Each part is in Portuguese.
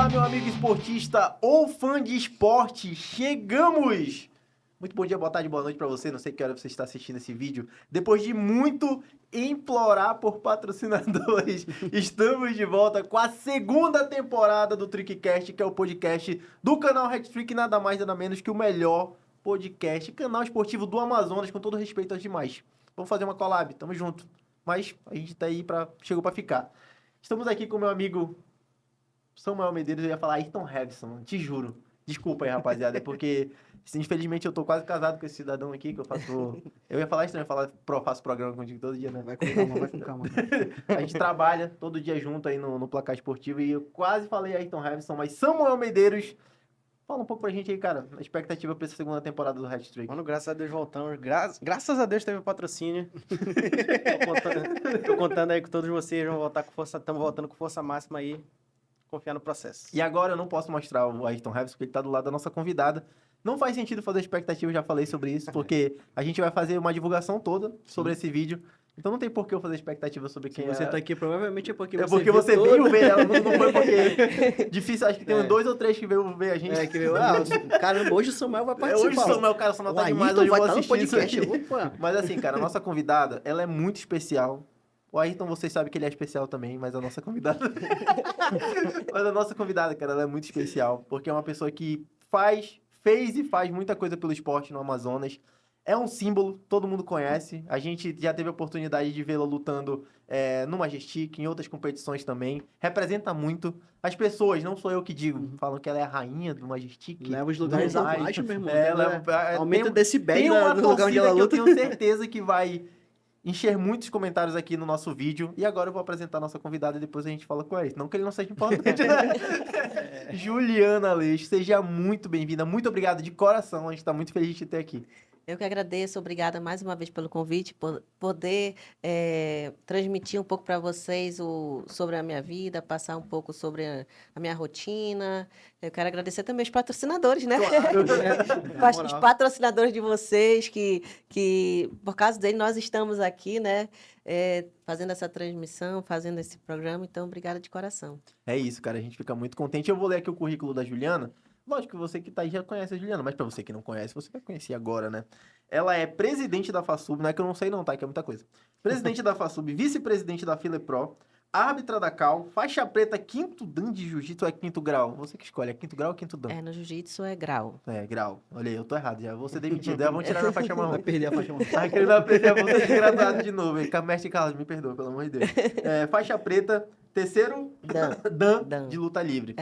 Olá, meu amigo esportista ou fã de esporte, chegamos! Muito bom dia, boa tarde, boa noite pra você, não sei que hora você está assistindo esse vídeo. Depois de muito implorar por patrocinadores, estamos de volta com a segunda temporada do Trickcast, que é o podcast do canal Hattrick, nada mais nada menos que o melhor podcast, canal esportivo do Amazonas, com todo respeito aos demais. Vamos fazer uma collab, tamo junto. Mas a gente tá aí, chegou pra ficar. Estamos aqui com o meu amigo Samuel Medeiros, eu ia falar Ayrton Hevson, te juro. Desculpa aí, rapaziada, é porque, infelizmente, eu tô quase casado com esse cidadão aqui, que eu faço... Eu ia falar estranho, faço programa contigo todo dia, né? Vai com calma, vai com calma. A gente trabalha todo dia junto aí no Placar Esportivo e eu quase falei Ayrton Hevson, mas Samuel Medeiros, fala um pouco pra gente aí, cara, a expectativa pra essa segunda temporada do Hattrick. Mano, graças a Deus voltamos. Graças a Deus teve o patrocínio. Tô contando aí com todos vocês, vamos voltar com força, estamos voltando com força máxima aí. Confiar no processo. E agora eu não posso mostrar o Ayrton Hevson, porque ele tá do lado da nossa convidada. Não faz sentido fazer expectativa, eu já falei sobre isso, porque a gente vai fazer uma divulgação toda sobre esse vídeo. Então não tem por que eu fazer expectativa sobre quem Se você tá aqui, provavelmente é porque porque você veio ver ela, não foi porque... Difícil, acho que tem uns 2 ou 3 que veio ver a gente. É, que veio. Caramba, hoje o Samuel vai participar. Hoje o Samuel, cara, o Samuel tá demais, hoje eu vou assistir isso aqui. Opa. Mas assim, cara, a nossa convidada, ela é muito especial. O Ayrton, vocês sabem que ele é especial também, mas a nossa convidada... Mas a nossa convidada, cara, ela é muito especial, porque é uma pessoa que fez e faz muita coisa pelo esporte no Amazonas. É um símbolo, todo mundo conhece. A gente já teve a oportunidade de vê-la lutando no Majestic, em outras competições também. Representa muito. As pessoas, não sou eu que digo, falam que ela é a rainha do Majestic. Leva os lugares abaixo, meu irmão. Aumenta o decibel tem uma do lugar onde ela luta. Que eu tenho certeza que vai encher muitos comentários aqui no nosso vídeo. E agora eu vou apresentar a nossa convidada e depois a gente fala com ela. Não que ele não seja importante, né? Juliana Aleixo, seja muito bem-vinda. Muito obrigado de coração. A gente está muito feliz de te ter aqui. Eu que agradeço, obrigada mais uma vez pelo convite, por poder transmitir um pouco para vocês sobre a minha vida, passar um pouco sobre a minha rotina. Eu quero agradecer também os patrocinadores, né? Claro. Os patrocinadores de vocês, que por causa deles nós estamos aqui, né? Fazendo essa transmissão, fazendo esse programa. Então, obrigada de coração. É isso, cara. A gente fica muito contente. Eu vou ler aqui o currículo da Juliana. Lógico que você que tá aí já conhece a Juliana, mas pra você que não conhece, você vai conhecer agora, né? Ela é presidente da FASUB, não é que eu não sei não, tá? Que é muita coisa. Presidente da FASUB, vice-presidente da FilePro, árbitra da CAL, faixa preta, quinto dan de jiu-jitsu ou é quinto grau? Você que escolhe, é quinto grau ou quinto dan? No jiu-jitsu é grau. É, grau. Olha aí, eu tô errado já. Vou ser demitido. Vamos tirar minha faixa marrom. Vai perder a faixa marrom. Tá querendo aprender a você desgradado de novo, hein? Mestre Carlos, me perdoa, pelo amor de Deus. Faixa preta, terceiro dan de luta livre.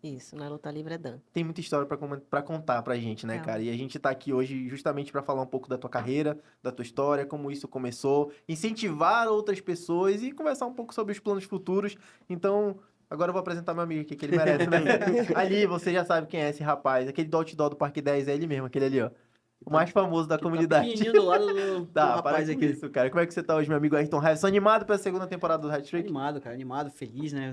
Isso, na luta livre é dan. Tem muita história pra contar pra gente, né, cara? E a gente tá aqui hoje justamente pra falar um pouco da tua carreira, da tua história, como isso começou, incentivar outras pessoas e conversar um pouco sobre os planos futuros. Então, agora eu vou apresentar meu amigo aqui, que ele merece, né? Ali, você já sabe quem é esse rapaz. Aquele do outdoor do Parque 10 é ele mesmo, aquele ali, ó. O mais famoso da comunidade. Tá do lado do rapaz aqui. Isso, cara. Como é que você tá hoje, meu amigo Ayrton Hevson? Animado pra segunda temporada do Hattrick? Animado, cara. Animado, feliz, né?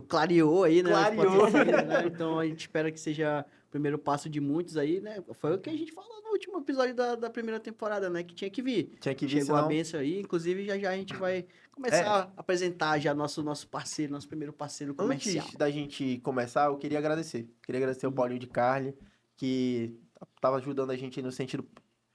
Clareou aí, né? Clareou. Né? Então, a gente espera que seja o primeiro passo de muitos aí, né? Foi o que a gente falou no último episódio da primeira temporada, né? Que tinha que vir. Tinha que vir, Chegou a benção aí. Inclusive, já a gente vai começar a apresentar já nosso parceiro, nosso primeiro parceiro comercial. Antes da gente começar, eu queria agradecer. Queria agradecer ao Paulinho de Carli, que tava ajudando a gente aí no sentido...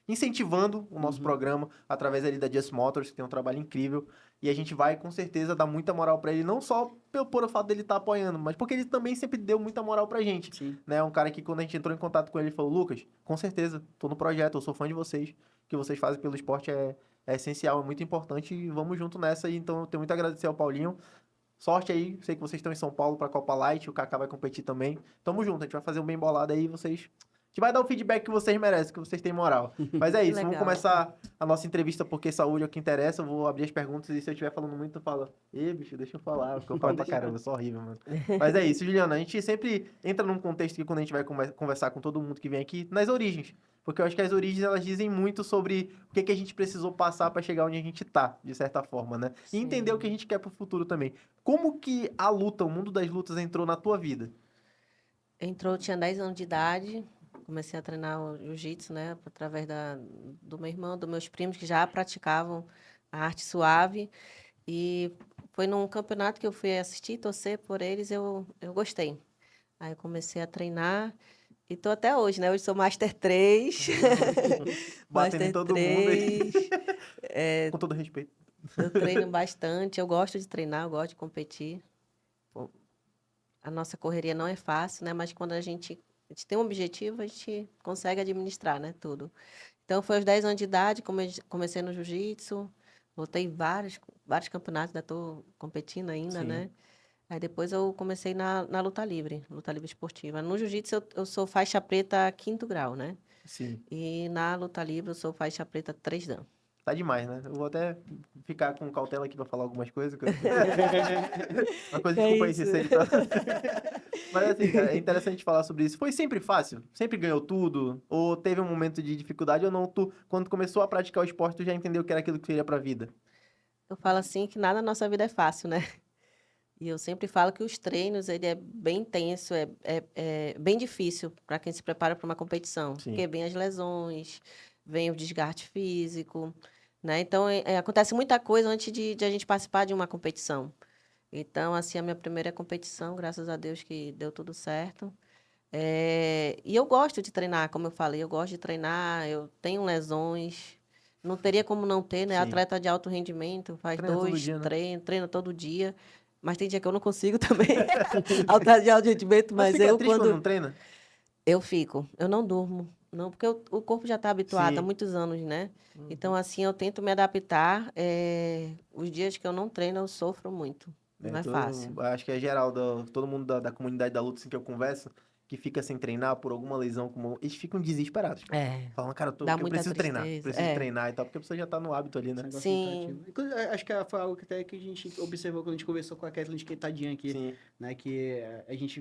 incentivando o nosso programa através ali da Just Motors, que tem um trabalho incrível. E a gente vai, com certeza, dar muita moral pra ele, não só por o fato dele estar apoiando, mas porque ele também sempre deu muita moral pra gente. Sim. Né? Um cara que, quando a gente entrou em contato com ele, ele falou: Lucas, com certeza, tô no projeto, eu sou fã de vocês. O que vocês fazem pelo esporte é essencial, é muito importante e vamos junto nessa. E, então, eu tenho muito a agradecer ao Paulinho. Sorte aí, sei que vocês estão em São Paulo pra Copa Light, o Kaká vai competir também. Tamo junto, a gente vai fazer um bem bolado aí, vocês... A gente vai dar o feedback que vocês merecem, que vocês têm moral. Mas é isso, vamos começar a nossa entrevista, porque saúde é o que interessa. Eu vou abrir as perguntas e se eu estiver falando muito, tu fala: bicho, deixa eu falar, porque eu falo pra caramba, eu sou horrível, mano. Mas é isso, Juliana, a gente sempre entra num contexto que, quando a gente vai conversar com todo mundo que vem aqui, nas origens. Porque eu acho que as origens, elas dizem muito sobre o que a gente precisou passar pra chegar onde a gente tá, de certa forma, né? Sim. E entender o que a gente quer pro futuro também. Como que a luta, o mundo das lutas entrou na tua vida? Eu tinha 10 anos de idade. Comecei a treinar o jiu-jitsu, né? Através do meu irmão, dos meus primos, que já praticavam a arte suave. E foi num campeonato que eu fui assistir, torcer por eles, eu gostei. Aí eu comecei a treinar e tô até hoje, né? Hoje sou Master 3. Batendo em Master todo mundo aí. 3. É, Com todo respeito. eu treino bastante, eu gosto de treinar, eu gosto de competir. Pô, a nossa correria não é fácil, né? Mas quando a gente tem um objetivo, a gente consegue administrar, né? Tudo. Então, foi aos 10 anos de idade, comecei no jiu-jitsu, lutei vários campeonatos, ainda estou competindo ainda, Sim. né? Aí depois eu comecei na luta livre esportiva. No jiu-jitsu eu sou faixa preta 5º grau, né? Sim. E na luta livre eu sou faixa preta 3 dan. Tá demais, né? Eu vou até ficar com cautela aqui pra falar algumas coisas. Uma coisa, É desculpa aí isso. se ele tá... Mas assim, cara, é interessante falar sobre isso. Foi sempre fácil? Sempre ganhou tudo? Ou teve um momento de dificuldade ou não? Quando tu começou a praticar o esporte, tu já entendeu que era aquilo que tu queria pra vida? Eu falo assim que nada na nossa vida é fácil, né? E eu sempre falo que os treinos, ele é bem intenso, é bem difícil para quem se prepara para uma competição. Sim. Porque vem as lesões, vem o desgaste físico, né? Então, acontece muita coisa antes de a gente participar de uma competição. Então, assim, a minha primeira competição, graças a Deus que deu tudo certo. E eu gosto de treinar, como eu falei, eu gosto de treinar, eu tenho lesões, não teria como não ter, né? Sim. Atleta de alto rendimento, faz Treina todo 2 dia, né? treinos, treina todo dia, mas tem dia que eu não consigo também, atleta de alto rendimento, Mas mas fica eu triste quando quando não treina? eu não durmo, não, porque o corpo já está habituado há Sim. muitos anos, né? Então, assim, eu tento me adaptar, os dias que eu não treino, eu sofro muito, não é fácil. Acho que é geral, todo mundo da comunidade da luta assim, que eu converso, que fica sem treinar por alguma lesão, eles ficam desesperados. Falam, cara, Dá eu muita preciso treinar, tristeza, preciso treinar e tal, porque a pessoa já tá no hábito ali, Esse né? negócio Sim. interativo. Inclusive, acho que foi algo que até que a gente observou quando a gente conversou com a Kathleen Esquentadinha aqui, Sim. né? Que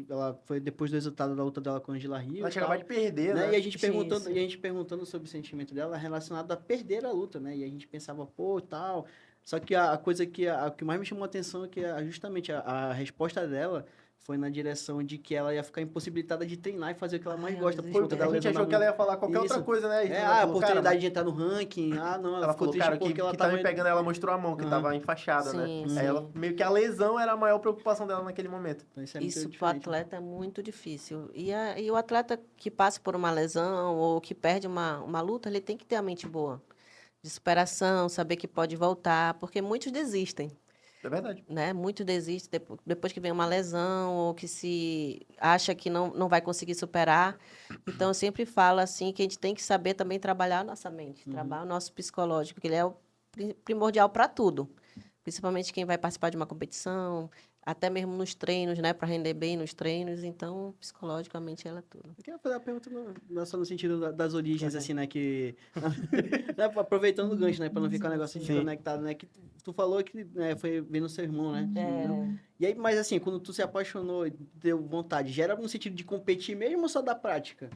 ela foi depois do resultado da luta dela com a Angela Rio Ela e tinha tal, acabado de perder, né? né? Isso. E a gente perguntando sobre o sentimento dela relacionado a perder a luta, né? E a gente pensava, pô, tal. Só que a coisa a que mais me chamou a atenção é que justamente a resposta dela foi na direção de que ela ia ficar impossibilitada de treinar e fazer o que ela mais Ai, gosta ela por conta da A gente lesão da achou que ela mão. ia falar qualquer outra Isso. coisa, né? E ela A falou, cara, oportunidade de entrar no ranking. Não, ela ela ficou falou, triste cara, porque ela que tava tava me indo. pegando, ela mostrou a mão, que tava enfaixada, né? Sim, Aí ela, sim. meio que a lesão era a maior preocupação dela naquele momento. Então, isso é muito Isso para o diferente. atleta é muito difícil. E o atleta que passa por uma lesão ou que perde uma luta, ele tem que ter a mente boa, de superação, saber que pode voltar, porque muitos desistem, É verdade. né? Muitos desistem depois que vem uma lesão ou que se acha que não vai conseguir superar. Então, eu sempre falo assim que a gente tem que saber também trabalhar a nossa mente, trabalhar o nosso psicológico, que ele é o primordial para tudo. Principalmente quem vai participar de uma competição, até mesmo nos treinos, né? Para render bem nos treinos. Então, psicologicamente, ela é tudo. Eu queria fazer a pergunta não só no sentido das origens, Assim. assim, né? Que. Né, aproveitando o gancho, né? Pra não ficar um negócio Sim. desconectado, né? Que tu falou que foi vendo seu irmão, né? E aí, mas assim, quando tu se apaixonou e deu vontade, já era no sentido de competir mesmo ou só da prática?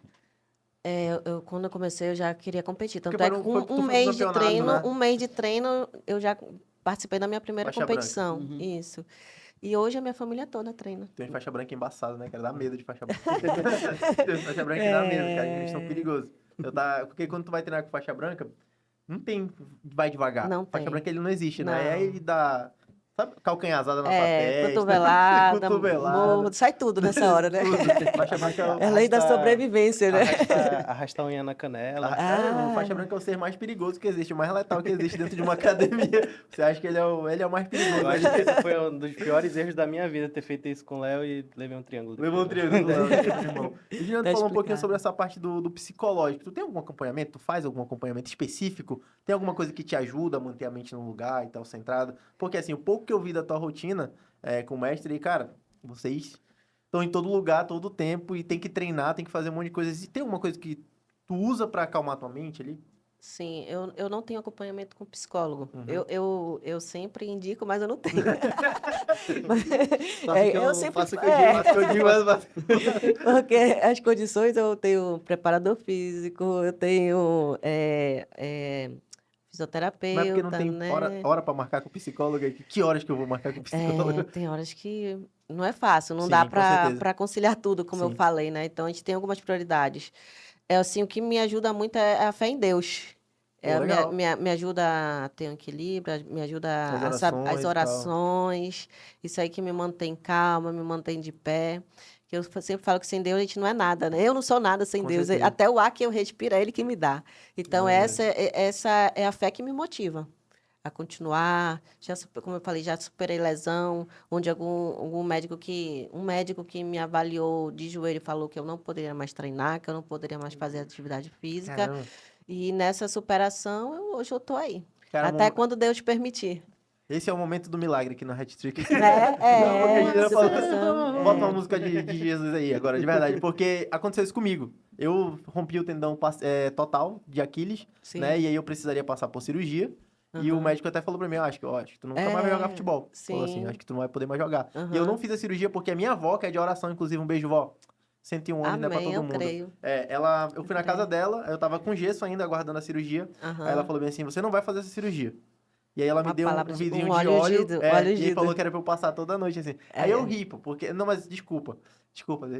Quando eu comecei, eu já queria competir. Tanto Porque é que tu com foi pro campeonato, né? um mês de treino, eu já participei da minha primeira Faixa branca. competição. Isso. E hoje a minha família toda treina. Tem faixa branca embaçada, né, cara? Dá medo de faixa branca. Tem faixa branca que dá medo, cara. Eles são perigosos. Porque quando tu vai treinar com faixa branca, não tem vai devagar. Não Faixa tem. branca ele não existe, né? Não. Aí ele dá, sabe, calcanhazada na tua testa. Cotovelada, cotovelada. morro, sai tudo nessa hora, né? Tudo. Faixa branca É a lei da sobrevivência, né? Arrasta a unha na canela. o faixa branca é o ser mais perigoso que existe, o mais letal que existe dentro de uma academia. Você acha que ele é o mais perigoso? Eu acho que esse foi um dos piores erros da minha vida, ter feito isso com o Léo e levei um triângulo. Levou um triângulo do Léo, meu irmão. E Juliano, Tá falou um pouquinho explicado. sobre essa parte do psicológico. Tu tem algum acompanhamento? Tu faz algum acompanhamento específico? Tem alguma coisa que te ajuda a manter a mente no lugar e tal, centrada? Porque assim, o pouco que eu vi da tua rotina com o mestre, cara, vocês estão em todo lugar, todo tempo, e tem que treinar, tem que fazer um monte de coisas. E tem alguma coisa que tu usa pra acalmar tua mente ali? Sim, eu não tenho acompanhamento com psicólogo. Uhum. Eu sempre indico, mas eu não tenho. Faço o que eu sempre faço o que eu digo. Mas que eu digo, mas... porque as condições, eu tenho preparador físico, eu tenho Mas é porque fisioterapeuta, não tem né? hora pra marcar com o psicólogo aí. Que horas que eu vou marcar com o psicólogo? Tem horas que não é fácil, não Sim, dá com certeza. para conciliar tudo, como eu Sim. falei, né? Então a gente tem algumas prioridades. Assim, o que me ajuda muito é a fé em Deus. Pô, legal. Me ajuda a ter um equilíbrio, me ajuda As orações as e tal. orações. Isso aí que me mantém calma, me mantém de pé. Que eu sempre falo que sem Deus a gente não é nada, né? Eu não sou nada sem Com Deus. certeza. Até o ar que eu respiro é Ele que me dá. Então, É essa é a fé que me motiva a continuar. Como eu falei, já superei lesão, onde algum médico um médico que me avaliou de joelho falou que eu não poderia mais treinar, que eu não poderia mais fazer atividade física. Caramba. E nessa superação, hoje eu tô aí. Cara, Até quando Deus permitir. esse é o momento do milagre aqui no Hat-Trick. Não, porque a É, gente já falou. superação, Bota uma música de Jesus aí agora, de verdade. Porque aconteceu isso comigo. Eu rompi o tendão total de Aquiles, sim. né? E aí eu precisaria passar por cirurgia. E o Aham. médico até falou pra mim, acho que tu nunca mais vai jogar futebol. Falou assim, sim. acho que tu não vai poder mais jogar. E eu Aham. não fiz a cirurgia porque a minha avó, que é de oração, inclusive, um beijo, vó. 101 anos, né, pra Amém, todo eu mundo. creio. Eu fui na casa dela, eu tava com gesso ainda, aguardando a cirurgia. Aham. Aí ela falou bem assim, você não vai fazer essa cirurgia. E aí ela me Uma deu palavra um de- vidrinho um de óleo óleo, ungido, óleo e aí ungido. falou que era pra eu passar toda noite, assim. Aí eu ri, pô, porque... Não, mas desculpa,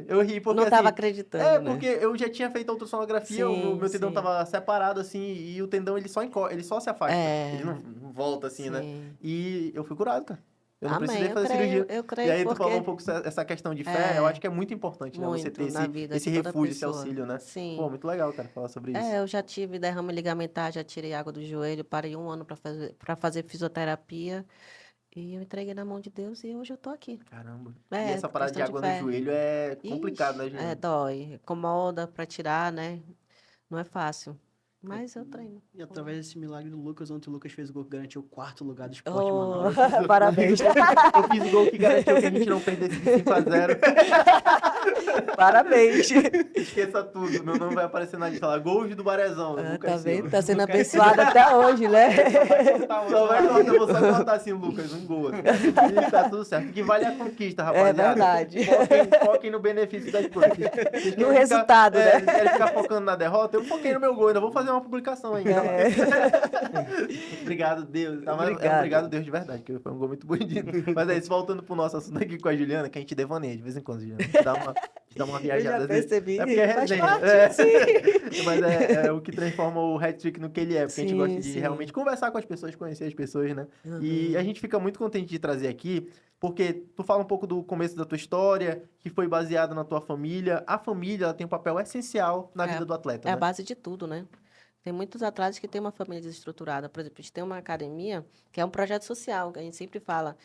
eu ri porque, Não estava assim... acreditando, né? porque eu já tinha feito a ultrassonografia, o Sim, meu tendão sim. tava separado, assim, e o tendão, ele só se afasta. É. Ele não volta, assim, né? Sim. E eu fui curado, cara. Eu não Amém, precisei eu fazer creio, cirurgia. eu E creio aí tu porque falou um pouco essa questão de fé, eu É, acho que é muito importante, né? Você muito ter na vida esse de toda refúgio, esse pessoa. auxílio, né? Sim. Pô, muito legal, cara, falar sobre isso. Eu já tive derrame ligamentar, já tirei água do joelho, parei 1 ano para fazer fisioterapia e eu entreguei na mão de Deus e hoje eu tô aqui. Caramba. É, E essa parada de questão de água no fé. joelho é complicado, né, Ixi, Juliana? dói, incomoda para tirar, né? Não é fácil, mas eu treino. E através desse milagre do Lucas, ontem o Lucas fez o gol que garantiu o 4º lugar do esporte, Oh, mano. parabéns. Eu fiz o gol que garantiu que a gente não perdesse de 5-0. Parabéns. Esqueça tudo, meu nome vai aparecer na lista lá. Gols do Barezão, Ah, Lucas tá vendo? Silva. Tá sendo abençoado até hoje, né? Só vai cortar, eu vou só cortar assim, Lucas, um gol. Assim. E tá tudo certo. Que vale a conquista, rapaziada. verdade. Foquem no benefício das coisas. Vocês querem resultado, né? Vocês querem ficar focando na derrota? Eu foquei no meu gol, ainda vou fazer uma publicação ainda. Obrigado, Deus. Tá, mas Obrigado. obrigado, Deus, de verdade, que foi um gol muito bonito. Mas é isso, voltando pro nosso assunto aqui com a Juliana, que a gente devaneia de vez em quando, Juliana. A gente dá uma Eu viajada. já às vezes. percebi. É porque é Faz resenha. parte, sim. Mas é o que transforma o Hat-Trick no que ele é. Porque a gente Sim, gosta de sim. realmente conversar com as pessoas, conhecer as pessoas, né? E Uhum. a gente fica muito contente de trazer aqui, porque tu fala um pouco do começo da tua história, que foi baseado na tua família. A família, ela tem um papel essencial na É, vida do atleta, É a né? base de tudo, né? Tem muitos atletas que têm uma família desestruturada. Por exemplo, a gente tem uma academia que é um projeto social, que a gente sempre fala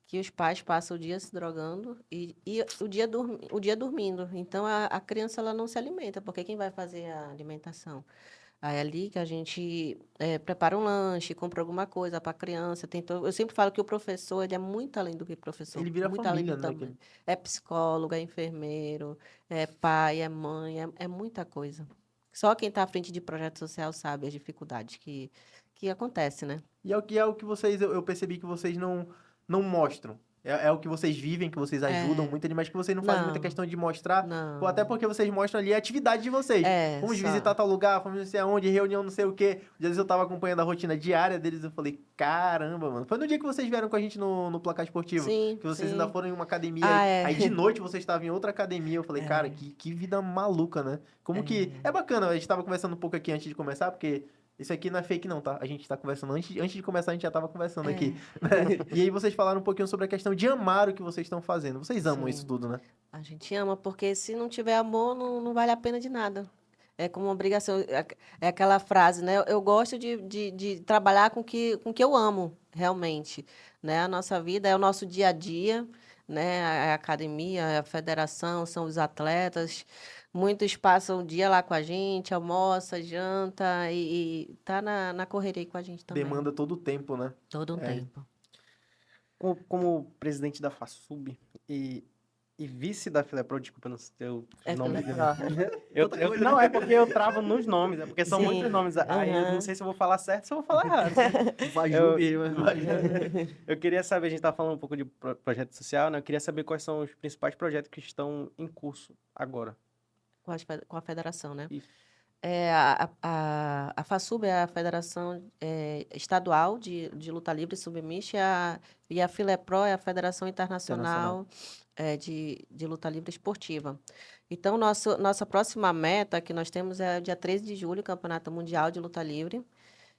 que os pais passam o dia se drogando e o dia dormindo. Então, a criança ela não se alimenta, porque quem vai fazer a alimentação? Aí é ali que a gente prepara um lanche, compra alguma coisa para a criança. Eu sempre falo que o professor ele é muito além do que professor. Ele vira muito família, além do né? tamanho. É psicólogo, é enfermeiro, é pai, é mãe, é muita coisa. Só quem está à frente de projeto social sabe as dificuldades que acontecem, né? E é o que vocês, eu percebi que vocês não mostram. É o que vocês vivem, que vocês ajudam muito ali, mas que vocês não fazem muita Não, questão de mostrar. não. Até porque vocês mostram ali a atividade de vocês. Fomos Só. visitar tal lugar, fomos não sei aonde, reunião não sei o quê. Às vezes eu tava acompanhando a rotina diária deles e eu falei, caramba, mano. Foi no dia que vocês vieram com a gente no placar esportivo. Sim, Que vocês sim. ainda foram em uma academia. Ah, aí de noite vocês estavam em outra academia. Eu falei, cara, que vida maluca, né? Como que... É bacana, a gente tava conversando um pouco aqui antes de começar, porque... Isso aqui não é fake não, tá? A gente tá conversando antes de começar, a gente já tava conversando aqui. Né? E aí vocês falaram um pouquinho sobre a questão de amar o que vocês estão fazendo. Vocês amam Sim. isso tudo, né? A gente ama, porque se não tiver amor, não vale a pena de nada. É como uma obrigação. É aquela frase, né? Eu gosto de trabalhar com o que eu amo, realmente. Né? A nossa vida é o nosso dia a dia, né? A academia, a federação, são os atletas. Muitos passam o dia lá com a gente, almoça, janta e tá na correria com a gente também. Demanda todo o tempo, né? Todo um É. tempo. Como presidente da FASUB e vice da Filepro, desculpa, não sei o nome. Não, é porque eu travo nos nomes, é porque são Sim. muitos nomes. Aí eu Aham. não sei se eu vou falar certo ou se eu vou falar errado. Vajube, Eu queria saber, a gente tá falando um pouco de projeto social, né? Eu queria saber quais são os principais projetos que estão em curso agora. Com a federação, né? Isso. A FASUB é a Federação Estadual de Luta Livre Submissa e a Filepro é a Federação Internacional de Luta Livre Esportiva. Então, nossa próxima meta que nós temos é dia 13 de julho, Campeonato Mundial de Luta Livre,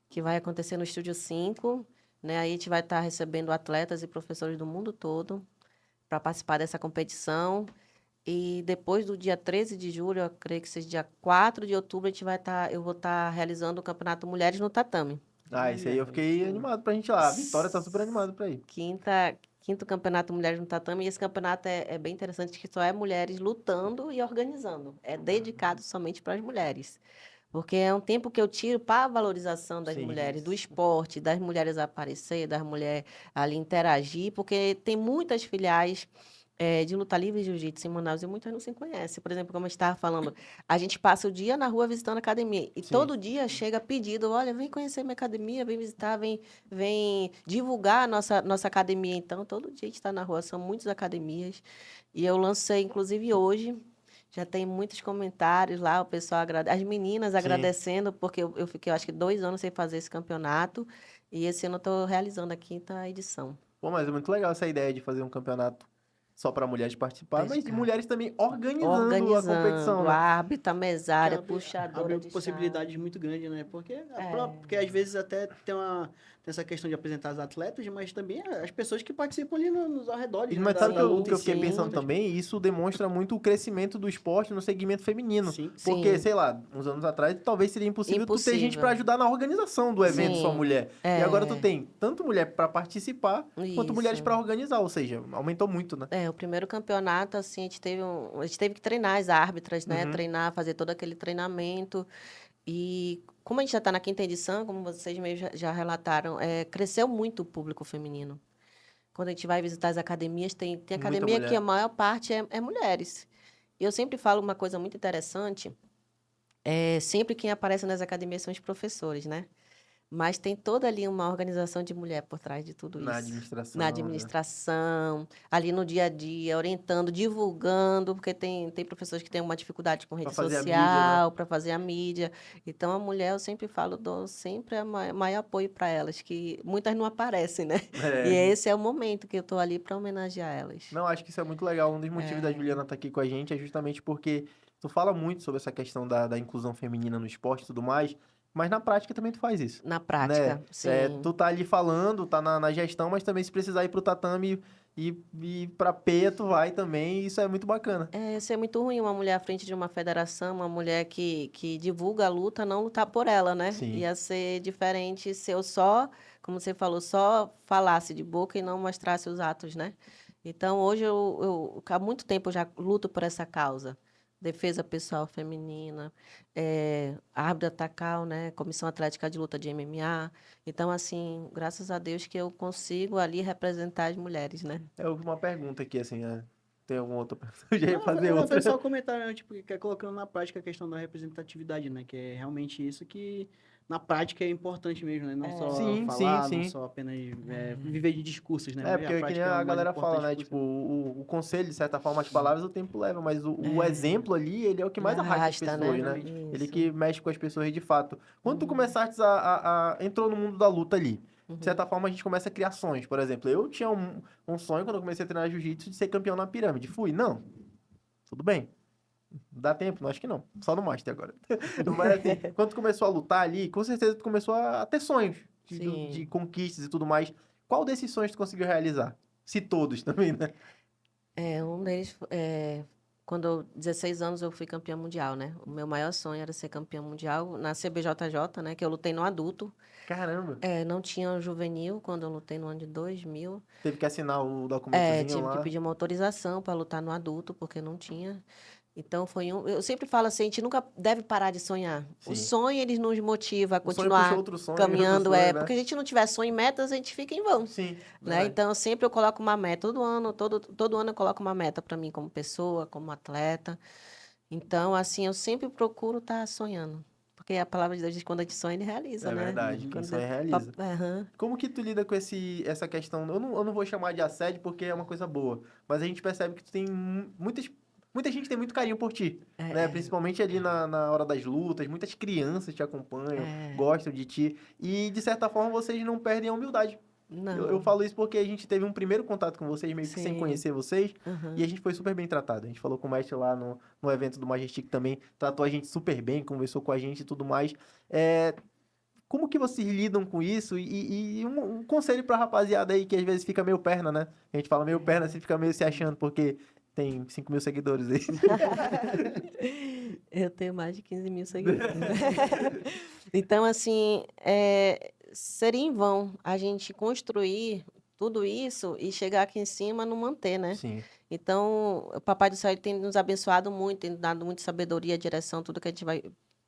que vai acontecer no Estúdio 5. Né? Aí a gente vai estar recebendo atletas e professores do mundo todo para participar dessa competição. E depois do dia 13 de julho, eu creio que seja dia 4 de outubro, eu vou estar realizando o Campeonato Mulheres no Tatame. Ah, esse aí eu fiquei animado pra gente ir lá. A Vitória tá super animado pra ir. Quinto Campeonato Mulheres no Tatame. E esse campeonato é bem interessante, que só é mulheres lutando e organizando. É dedicado somente para as mulheres. Porque é um tempo que eu tiro para a valorização das Sim. mulheres, do esporte, das mulheres aparecer, das mulheres ali interagir, porque tem muitas filiais de luta livre e jiu-jitsu em Manaus e muitas não se conhecem. Por exemplo, como eu estava falando, a gente passa o dia na rua visitando a academia e Sim. todo dia chega pedido, olha, vem conhecer minha academia, vem visitar, vem divulgar a nossa academia. Então, todo dia a gente está na rua, são muitas academias. E eu lancei, inclusive hoje, já tem muitos comentários lá, o pessoal as meninas agradecendo, porque eu fiquei, acho que 2 anos sem fazer esse campeonato, e esse ano eu estou realizando a 5ª edição. Pô, mas é muito legal essa ideia de fazer um campeonato só pra mulheres participar, mas de Dedicado. mulheres também organizando a competição, né? Árbitra, mesária, Abre puxadora de possibilidades muito grandes, né? Porque às vezes até tem essa questão de apresentar as atletas, mas também as pessoas que participam ali nos arredores, né? Mas sabe da o luta que eu em fiquei si. pensando também? Isso demonstra muito o crescimento do esporte no segmento feminino. Sim. Porque, Sim. sei lá, uns anos atrás, talvez seria impossível tu ter gente Impossível. pra ajudar na organização do evento, só Sim. mulher. E agora tu tem tanto mulher pra participar, quanto mulheres Isso. pra organizar. Ou seja, aumentou muito, né? O primeiro campeonato, assim, a gente teve que treinar as árbitras, né? Uhum. Treinar, fazer todo aquele treinamento. E como a gente já está na 5ª edição, como vocês mesmo já relataram, cresceu muito o público feminino. Quando a gente vai visitar as academias, tem Muita academia que mulher. a maior parte é mulheres. E eu sempre falo uma coisa muito interessante, sempre quem aparece nas academias são os professores, né? Mas tem toda ali uma organização de mulher por trás de tudo Na isso. administração. Na né? administração, ali no dia a dia, orientando, divulgando, porque tem professores que têm uma dificuldade com Pra rede fazer a mídia, social, para fazer a mídia. Então, a mulher, eu sempre falo, dou sempre maior apoio para elas, que muitas não aparecem, né? E É, esse é o momento que eu estou ali para homenagear elas. não, acho que isso é muito legal. Um dos motivos da Juliana estar aqui com a gente é justamente porque tu fala muito sobre essa questão da inclusão feminina no esporte e tudo mais, mas na prática também tu faz isso. Na Né? prática, sim. Tu tá ali falando, tá na gestão, mas também se precisar ir pro tatame e pra peia, tu vai também, e isso é muito bacana. Isso é muito ruim, uma mulher à frente de uma federação, uma mulher que divulga a luta, não lutar por ela, né? Sim. Ia ser diferente se eu só, como você falou, só falasse de boca e não mostrasse os atos, né? Então, hoje, há muito tempo eu já luto por essa causa. Defesa pessoal feminina, árbitra tacal, né? Comissão Atlética de Luta de MMA. Então, assim, graças a Deus que eu consigo ali representar as mulheres, né? É uma pergunta aqui, assim, tem alguma outra pergunta? Eu já ia Não, fazer foi outra. só um comentário, né, tipo, que é colocando na prática a questão da representatividade, né? Que é realmente isso que, na prática, é importante mesmo, né? Não só Sim, falar, sim, não sim. só apenas viver de discursos, né? É, Mas porque a que nem prática é a o mais galera fala, importante né? possível. Tipo, o conselho, de certa forma, as palavras o tempo leva, mas o exemplo ali, ele é o que mais arrasta as Arrasta, pessoas, né? né? Ele Isso. que mexe com as pessoas de fato. Quando tu Uhum. começaste entrou no mundo da luta ali, de certa forma a gente começa a criar sonhos. Por exemplo, eu tinha um sonho quando eu comecei a treinar jiu-jitsu de ser campeão na pirâmide. Fui, não. Tudo bem. Dá tempo? Não, acho que não. Só no Master agora. Mas assim, quando tu começou a lutar ali, com certeza tu começou a ter sonhos Sim. de conquistas e tudo mais. Qual desses sonhos tu conseguiu realizar? Se todos também, né? Um deles, quando eu, 16 anos, eu fui campeã mundial, né? O meu maior sonho era ser campeã mundial na CBJJ, né? Que eu lutei no adulto. Caramba. Não tinha juvenil quando eu lutei no ano de 2000. Teve que assinar o documentozinho Tive que lá. pedir uma autorização para lutar no adulto, porque não tinha. Então, eu sempre falo assim, a gente nunca deve parar de sonhar. O Sim. sonho, eles nos motiva a O sonho puxa continuar outro sonho, caminhando. outro sonho, né? Porque a gente não tiver sonho e metas, a gente fica em vão. Sim, Né? verdade. Então, sempre eu coloco uma meta. Todo ano eu coloco uma meta para mim como pessoa, como atleta. Então, assim, eu sempre procuro estar sonhando. Porque a palavra de Deus diz que quando a gente sonha, ele realiza, É né? verdade, quem Quando sonha realiza. Aham. Como que tu lida com essa questão? Eu não vou chamar de assédio porque é uma coisa boa, mas a gente percebe que tu tem muita gente tem muito carinho por ti, né? Principalmente ali na hora das lutas, muitas crianças te acompanham, gostam de ti, e de certa forma vocês não perdem a humildade. Não. Eu falo isso porque a gente teve um primeiro contato com vocês, meio que sem Sim. conhecer vocês, Uhum. e a gente foi super bem tratado. A gente falou com o mestre lá no evento do Majestic também, tratou a gente super bem, conversou com a gente e tudo mais. Como que vocês lidam com isso? E um conselho pra rapaziada aí que às vezes fica meio perna, né? A gente fala meio perna, você fica meio se achando, porque tem 5 mil seguidores aí. Eu tenho mais de 15 mil seguidores. Então, assim, seria em vão a gente construir tudo isso e chegar aqui em cima e não manter, né? Sim. Então, o Papai do Céu ele tem nos abençoado muito, tem dado muita sabedoria, direção, tudo que a gente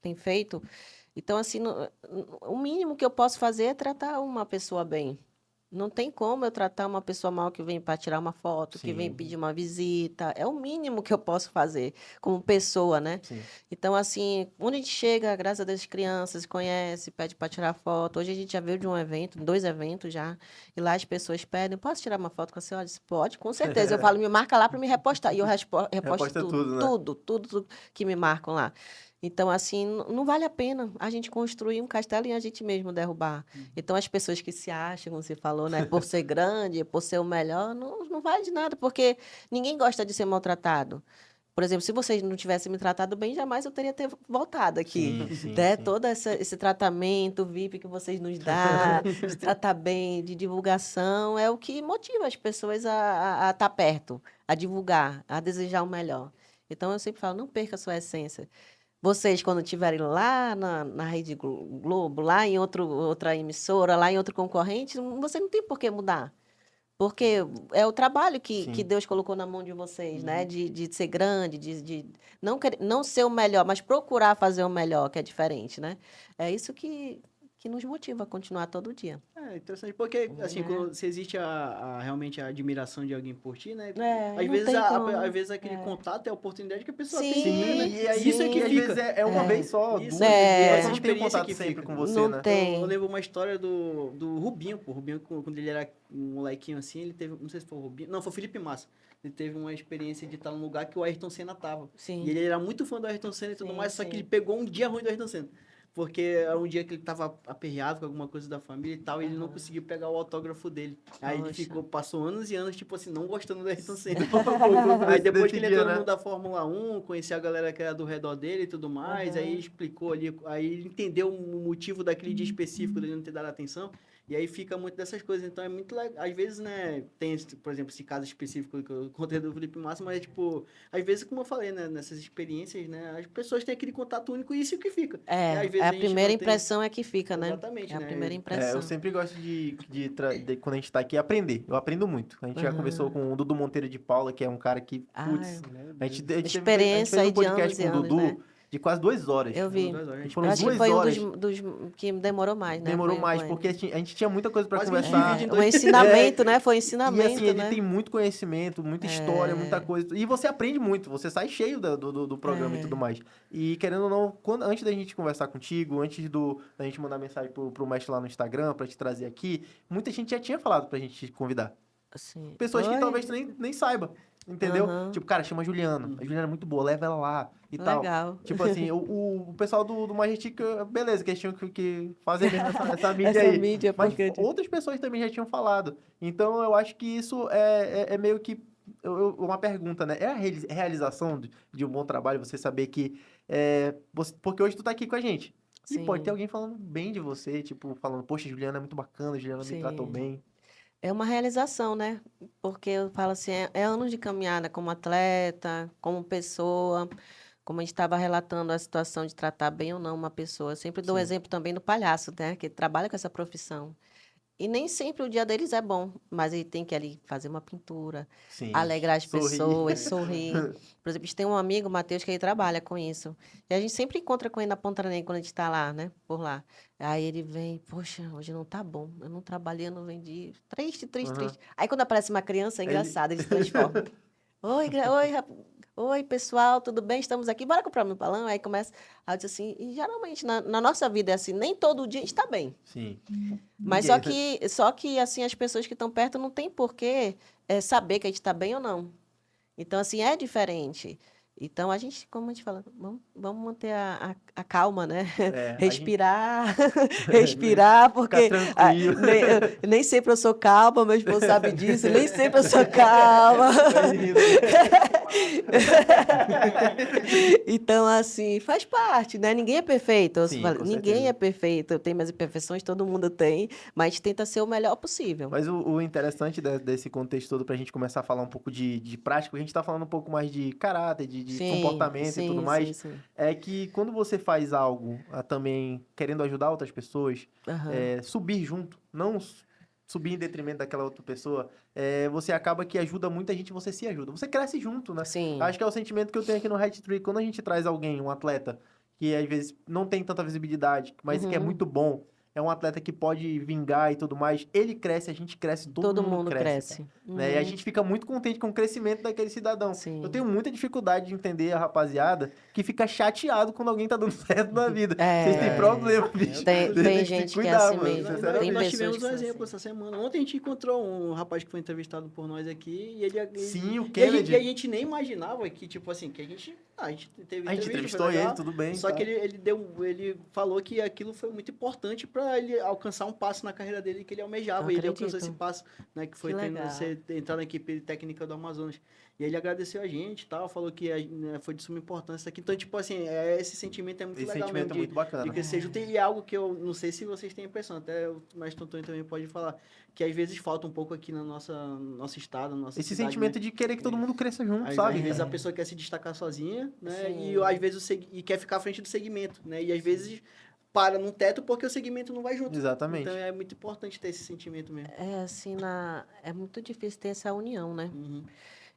tem feito. Então, assim, o mínimo que eu posso fazer é tratar uma pessoa bem. Não tem como eu tratar uma pessoa mal que vem para tirar uma foto, que vem Sim. pedir uma visita. É o mínimo que eu posso fazer como pessoa, né? Sim. Então, assim, quando a gente chega, graças a Deus, as crianças se conhecem, pede para tirar foto. Hoje a gente já veio de um evento, 2 eventos já, e lá as pessoas pedem, posso tirar uma foto com a senhora? Eu disse, pode, com certeza. Eu falo, me marca lá para me repostar. E eu reposto Reposta tudo, tudo, né? tudo que me marcam lá. Então, assim, não vale a pena a gente construir um castelo e a gente mesmo derrubar. Então, as pessoas que se acham, como você falou, né, por ser grande, por ser o melhor, não vale de nada, porque ninguém gosta de ser maltratado. Por exemplo, se vocês não tivessem me tratado bem, jamais eu teria ter voltado aqui. Sim, sim, Né? sim. Todo esse tratamento VIP que vocês nos dão, de tratar bem, de divulgação, é o que motiva as pessoas a estar perto, a divulgar, a desejar o melhor. Então, eu sempre falo, não perca a sua essência. Vocês, quando estiverem lá na Rede Globo, lá em outra emissora, lá em outro concorrente, você não tem por que mudar. Porque é o trabalho que Sim. Deus colocou na mão de vocês, né? De ser grande, de não ser o melhor, mas procurar fazer o melhor, que é diferente, né? É isso que nos motiva a continuar todo dia. É interessante, porque assim, quando se existe realmente a admiração de alguém por ti, né? É, Às não vezes, tem como. às vezes aquele contato é a oportunidade que a pessoa Sim, tem de ver, né? E aí, Isso é que e às fica. vezes é uma vez só, Isso, duas, é. você essa não tem um experiência contato que sempre fica. com você, Não né? tem. Eu lembro uma história do Rubinho, pô. O Rubinho, quando ele era um molequinho assim, ele teve, não sei se foi o Rubinho, não, foi o Felipe Massa. Ele teve uma experiência de estar num lugar que o Ayrton Senna tava. Sim. E ele era muito fã do Ayrton Senna e tudo Sim, mais, só que sim. ele pegou um dia ruim do Ayrton Senna. Porque era um dia que ele tava aperreado com alguma coisa da família e tal, e ele não conseguiu pegar o autógrafo dele. Aí ele Poxa. passou anos e anos, tipo assim, não gostando do Ayrton Senna. Aí Aí depois que ele entrou no né? mundo da Fórmula 1, conheceu a galera que era do redor dele e tudo mais, aí explicou ali, aí ele entendeu o motivo daquele dia específico dele não ter dado atenção, e aí fica muito dessas coisas. Então é muito legal. Às vezes, né, tem, por exemplo, esse caso específico que eu contei do Felipe Massa, mas, tipo, às vezes, como eu falei, né, nessas experiências, né, as pessoas têm aquele contato único e isso que fica. E às vezes A gente primeira não tem- impressão é que fica, né? Exatamente, É a né? primeira É, impressão. eu sempre gosto quando a gente tá aqui, aprender. Eu aprendo muito. A gente já conversou com o Dudu Monteiro de Paula, que é um cara que, putz, a gente Experiência fez aí um de podcast anos com e o anos, Dudu né? de quase 2 horas. Eu vi. Duas horas. A gente Eu falou acho que 2 foi horas. um dos que demorou mais, né? Demorou Foi mais, com porque a ele. gente tinha muita coisa pra Quase conversar. vídeo em Um ensinamento, né? Foi um E ensinamento, assim, ele né? tem muito conhecimento, muita história, muita coisa. E você aprende muito, você sai cheio do programa e tudo mais. E querendo ou não, antes da gente conversar contigo, antes da gente mandar mensagem pro mestre lá no Instagram, pra te trazer aqui, muita gente já tinha falado pra gente te convidar. Assim, Pessoas que oi? talvez tu nem saiba, entendeu? Aham. Tipo, cara, chama a Juliana. A Juliana é muito boa, leva ela lá e tal. Legal. Tipo assim, o pessoal do Majestic, beleza, que eles tinham que fazer mesmo essa mídia Essa aí. mídia, Mas porque... outras pessoas também já tinham falado. Então, eu acho que isso é meio que uma pergunta, né? É a realização de um bom trabalho, você saber que... porque hoje tu tá aqui com a gente. E Sim. pode ter alguém falando bem de você, tipo, falando, poxa, Juliana é muito bacana, Juliana me Sim. tratou bem. É uma realização, né? Porque eu falo assim, é anos de caminhada como atleta, como pessoa, como a gente estava relatando a situação de tratar bem ou não uma pessoa. Eu sempre dou o Sim. exemplo também do palhaço, né? Que trabalha com essa profissão. E nem sempre o dia deles é bom, mas ele tem que ali fazer uma pintura, Sim. alegrar as Sorrir. pessoas, sorrir. Por exemplo, a gente tem um amigo, o Matheus, que ele trabalha com isso. E a gente sempre encontra com ele na Ponta Negra quando a gente está lá, né? Por lá. Aí ele vem, poxa, hoje não tá bom. Eu não trabalhei, eu não vendi. Triste, triste, triste. Aí quando aparece uma criança, é engraçado, ele se transforma. Oi, pessoal, tudo bem? Estamos aqui, bora comprar meu balão? Aí começa, aí eu disse assim, e geralmente na nossa vida é assim, nem todo dia a gente está bem. Sim. Mas só que assim, as pessoas que estão perto não tem porquê saber que a gente está bem ou não. Então, assim, é diferente. Então, a gente, como a gente fala, vamos manter a calma, né? Respirar, respirar, porque tranquilo. nem sempre eu sou calma, meu esposo sabe disso, nem sempre eu sou calma. Então, assim, faz parte, né? Ninguém é perfeito. Eu Sim, falo, com ninguém certeza. é perfeito. Eu tenho minhas imperfeições, todo mundo tem, mas a gente tenta ser o melhor possível. Mas o interessante desse contexto todo, pra gente começar a falar um pouco de prática, a gente tá falando um pouco mais de caráter, de Sim, comportamento e tudo sim, mais, sim, sim. é que quando você faz algo também querendo ajudar outras pessoas, Aham. subir junto, não subir em detrimento daquela outra pessoa, você acaba que ajuda muita gente, você se ajuda. Você cresce junto, né? Sim. Acho que é o sentimento que eu tenho aqui no Hat Trick. Quando a gente traz alguém, um atleta, que às vezes não tem tanta visibilidade, mas que é Uhum. muito bom, é um atleta que pode vingar e tudo mais, ele cresce, a gente cresce, todo Todo mundo mundo cresce, cara. cresce. Né? E a Uhum. gente fica muito contente com o crescimento daquele cidadão. Eu Sim. tenho muita dificuldade de entender a rapaziada que fica chateado quando alguém tá dando certo na vida. Vocês têm problema, bicho. Tem Vocês têm que gente se que é cuidar, assim mano. mesmo. Tem Sinceramente. Nós pessoas tivemos que um são exemplo assim. essa semana. Ontem a gente encontrou um rapaz que foi entrevistado por nós aqui e Sim, o e a gente, Kennedy. e a gente nem imaginava que, tipo assim, que a gente teve A gente entrevista, entrevistou foi legal, ele, tudo bem. só tá. que ele falou que aquilo foi muito importante para ele alcançar um passo na carreira dele que ele almejava. Eu E ele alcançou acredito. esse passo, né, que foi Que legal. você entrar na equipe técnica do Amazonas. E ele agradeceu a gente e tal, falou que né, foi de suma importância isso aqui. Então, tipo assim, esse sentimento é muito Esse legal sentimento mesmo é muito bacana. de crescer junto. E é algo que eu não sei se vocês têm a impressão, até o Mestre Antônio também pode falar, que às vezes falta um pouco aqui na nosso estado, na nossa Esse cidade, sentimento né? de querer que todo mundo cresça junto, Às sabe? vezes a pessoa quer se destacar sozinha, né? Sim. E às vezes e quer ficar à frente do segmento, né? E às vezes para num teto porque o segmento não vai junto. Exatamente. Então é muito importante ter esse sentimento mesmo. É assim, é muito difícil ter essa união, né? Uhum.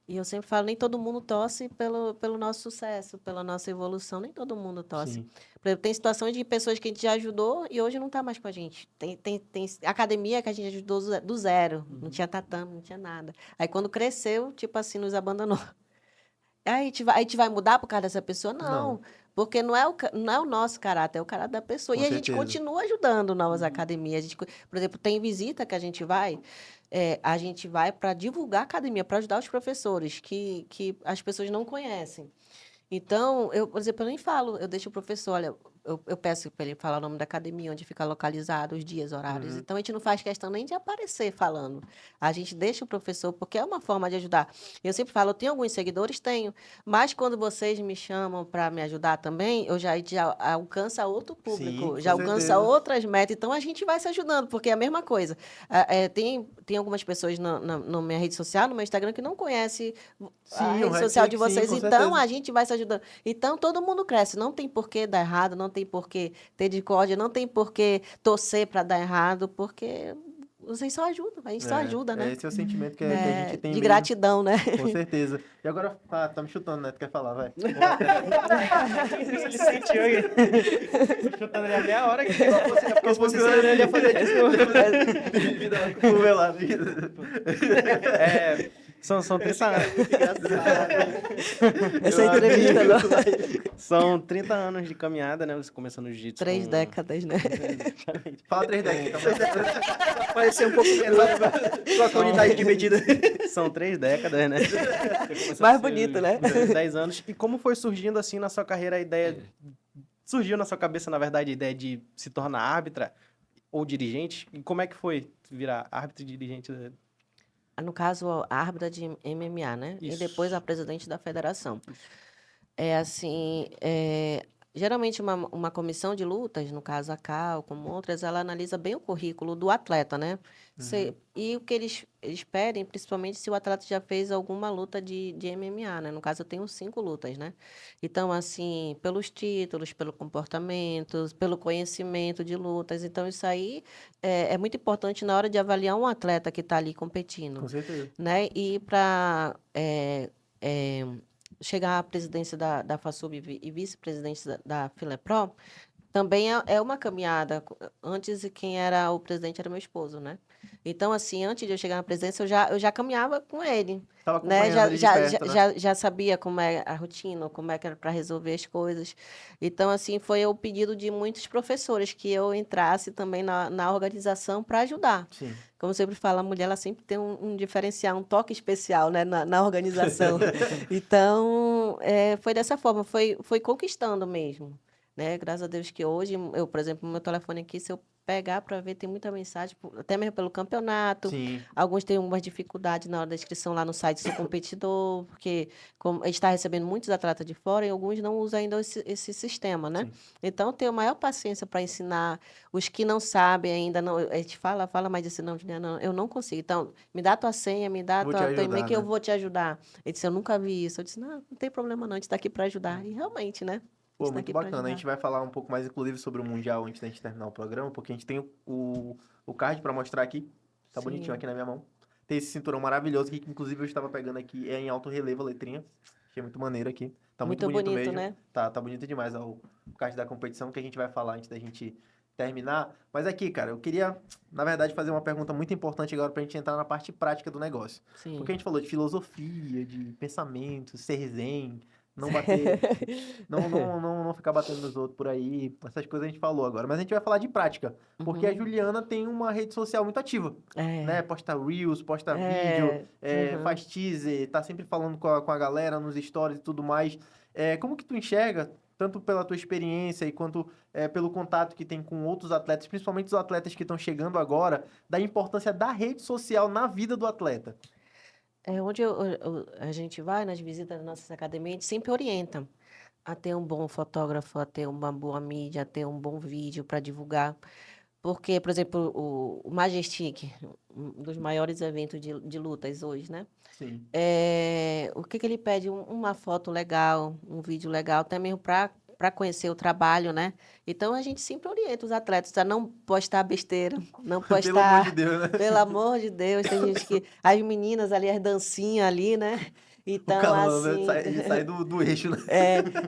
E eu sempre falo, nem todo mundo torce pelo nosso sucesso, pela nossa evolução, nem todo mundo torce. Sim. Por exemplo, tem situações de pessoas que a gente já ajudou e hoje não está mais com a gente. Tem academia que a gente ajudou do zero, não tinha tatame, não tinha nada. Aí quando cresceu, tipo assim, nos abandonou. Aí a gente vai mudar por causa dessa pessoa? Não. Porque não é o nosso caráter, é o caráter da pessoa. Com E a gente certeza. continua ajudando novas academias. Por exemplo, tem visita que a gente vai para divulgar a academia, para ajudar os professores que as pessoas não conhecem. Então, por exemplo, eu nem falo, eu deixo o professor, olha, eu peço para ele falar o nome da academia, onde fica localizado, os dias, horários. Então, a gente não faz questão nem de aparecer falando. A gente deixa o professor, porque é uma forma de ajudar. Eu sempre falo, eu tenho alguns seguidores? Tenho. Mas quando vocês me chamam para me ajudar também, eu já alcança outro público, Sim, já com alcança certeza. outras metas. Então, a gente vai se ajudando, porque é a mesma coisa. Tem algumas pessoas na minha rede social, no meu Instagram, que não conhecem Sim, a o rede Red social Trick, de sim, vocês. com Então, certeza. a gente vai se ajudando. Então, todo mundo cresce. Não tem por que dar errado, não tem por que ter discórdia, não tem por que torcer para dar errado, porque vocês só ajudam. A gente só ajuda, né? Esse é o sentimento que a gente tem De mesmo. gratidão, né? Com certeza. E agora, tá me chutando, né? Tu quer falar, vai. Ele sentiu aí. Chutando ele a meia hora aqui. Porque se fosse sério, ele ia fazer isso. Covelado. São 30 anos. Essa entrevista, não. São 30 anos de caminhada, né? Você começou no jiu-jitsu. 3 décadas, né? Fala 3 decks, então. Parecer um pouco menor com a unidade de medida. São 3 décadas, né? Mais bonito, né? 10 anos. E como foi surgindo, assim, na sua carreira a ideia... Surgiu na sua cabeça, na verdade, a ideia de se tornar árbitra ou dirigente? E como é que foi virar árbitro e dirigente? No caso, a árbitra de MMA, né? E Isso. depois a presidente da federação. Geralmente uma comissão de lutas, no caso a CAL, como outras, ela analisa bem o currículo do atleta, né? E o que eles pedem, principalmente se o atleta já fez alguma luta de MMA, né? No caso, eu tenho 5 lutas, né? Então, assim, pelos títulos, pelo comportamento, pelo conhecimento de lutas. Então, isso aí é muito importante na hora de avaliar um atleta que está ali competindo. Com certeza. Né? E para chegar à presidência da FASUB e vice-presidência da FilePro, também é uma caminhada. Antes, quem era o presidente era meu esposo, né? Então, assim, antes de eu chegar na presidência, eu já caminhava com ele. Tava Né? acompanhando ele de perto, né? Já sabia como é a rotina, como é que era para resolver as coisas. Então, assim, foi o pedido de muitos professores que eu entrasse também na organização para ajudar. Sim. Como eu sempre falo, a mulher ela sempre tem um diferencial, um toque especial, né, na organização. Então, foi dessa forma, foi conquistando mesmo. Né? Graças a Deus que hoje, por exemplo, no meu telefone aqui, se eu pegar para ver, tem muita mensagem, até mesmo pelo campeonato. Sim, Alguns têm algumas dificuldades na hora da inscrição lá no site do competidor, porque como a gente está recebendo muitos atletas de fora e alguns não usam ainda esse sistema, né? sim. Então, tenho maior paciência para ensinar os que não sabem ainda. Não, a gente fala mais disso, não, Juliana, não, eu não consigo. Então, me dá tua senha, me dá Vou te teu ajudar, e-mail que eu né? vou te ajudar. Ele disse, eu nunca vi isso. Eu disse, não tem problema não, a gente está aqui para ajudar. E realmente, né? A gente Pô, está muito aqui para bacana. A ajudar. gente vai falar um pouco mais, inclusive, sobre o Mundial antes da gente terminar o programa, porque a gente tem o card para mostrar aqui. Tá bonitinho Sim. aqui na minha mão. Tem esse cinturão maravilhoso aqui, que inclusive eu estava pegando aqui, é em alto relevo a letrinha. Achei muito maneiro aqui. Tá muito Muito bonito bonito, mesmo. né? Tá bonito demais ó, o card da competição que a gente vai falar antes da gente terminar. Mas aqui, cara, eu queria, na verdade, fazer uma pergunta muito importante agora pra gente entrar na parte prática do negócio. Porque a Sim. gente falou de filosofia, de pensamento, ser zen, não bater, não ficar batendo nos outros por aí, essas coisas a gente falou agora. Mas a gente vai falar de prática, porque a Uhum. Juliana tem uma rede social muito ativa, né? É. Posta Reels, posta vídeo, É. Uhum. faz teaser, tá sempre falando com a galera nos stories e tudo mais. Como que tu enxerga, tanto pela tua experiência e quanto pelo contato que tem com outros atletas, principalmente os atletas que estão chegando agora, da importância da rede social na vida do atleta? É onde a gente vai nas visitas da nossa academia, a gente sempre orienta a ter um bom fotógrafo, a ter uma boa mídia, a ter um bom vídeo para divulgar. Porque, por exemplo, o Majestic, um dos maiores eventos de lutas hoje, né? Sim. O que ele pede? Uma foto legal, um vídeo legal, até mesmo para conhecer o trabalho, né? Então, a gente sempre orienta os atletas a não postar besteira, não Pelo amor de postar, Deus, né? pelo amor de Deus, tem gente que... As meninas ali, as dancinhas ali, né? O Então, calão, né? assim... Ele sai do eixo, né?